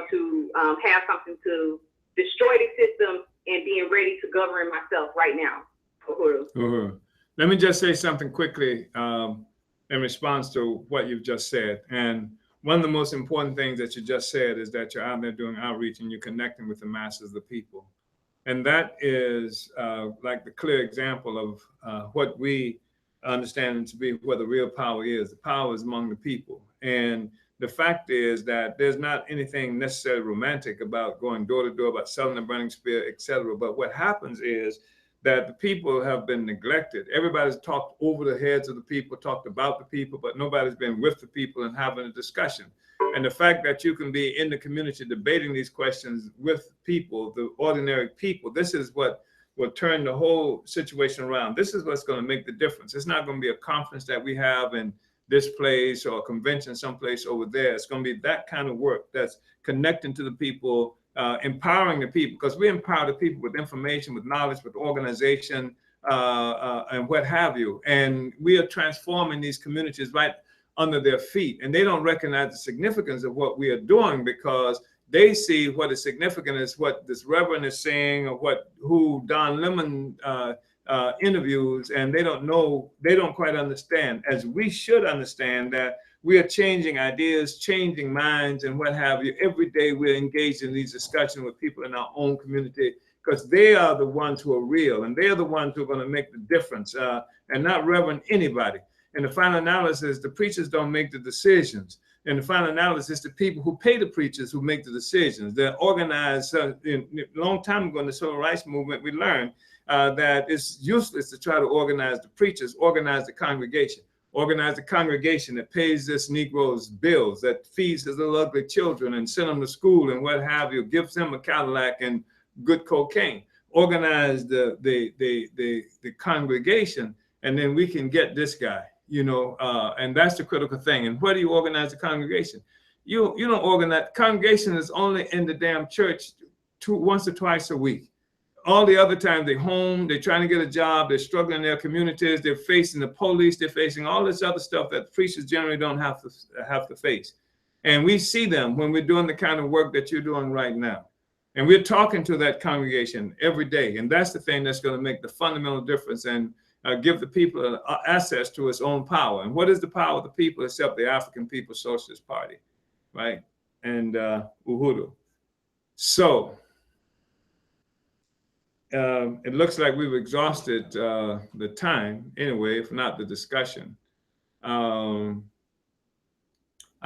[SPEAKER 8] to have something to destroy the system and being ready to govern myself right now.
[SPEAKER 1] Uhuru. Let me just say something quickly in response to what you've just said. And one of the most important things that you just said is that you're out there doing outreach and you're connecting with the masses of the people. And that is like the clear example of what we understand to be where the real power is. The power is among the people. And the fact is that there's not anything necessarily romantic about going door to door, about selling a burning spear, etc. But what happens is that the people have been neglected. Everybody's talked over the heads of the people, talked about the people, but nobody's been with the people and having a discussion. And the fact that you can be in the community debating these questions with people, the ordinary people, this is what will turn the whole situation around. This is what's going to make the difference. It's not going to be a conference that we have in this place or a convention someplace over there. It's going to be that kind of work that's connecting to the people, empowering the people, because we empower the people with information, with knowledge, with organization, and what have you. And we are transforming these communities right under their feet. And they don't recognize the significance of what we are doing because they see what is significant is what this reverend is saying or who Don Lemon interviews, and they don't quite understand, as we should understand, that we are changing ideas, changing minds, and what have you. Every day we're engaged in these discussions with people in our own community because they are the ones who are real and they are the ones who are going to make the difference, and not Reverend anybody. In the final analysis, the preachers don't make the decisions. In the final analysis, the people who pay the preachers who make the decisions. They're organized. A long time ago in the civil rights movement, we learned that it's useless to try to organize the preachers, organize the congregation that pays this Negro's bills, that feeds his little ugly children and send them to school and what have you, gives them a Cadillac and good cocaine. Organize the congregation, and then we can get this guy, and that's the critical thing. And where do you organize the congregation? You don't organize. Congregation is only in the damn church once or twice a week. All the other times they're home, they're trying to get a job, they're struggling in their communities, they're facing the police, they're facing all this other stuff that preachers generally don't have to face. And we see them when we're doing the kind of work that you're doing right now. And we're talking to that congregation every day. And that's the thing that's going to make the fundamental difference and give the people access to its own power. And what is the power of the people except the African People's Socialist Party, right? And Uhuru. So it looks like we've exhausted the time anyway, if not the discussion. I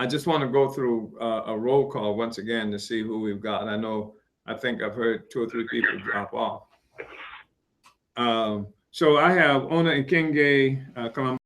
[SPEAKER 1] just want to go through a roll call once again to see who we've got. I think I've heard 2 or 3 people drop off. So I have Ona Ikenge come on.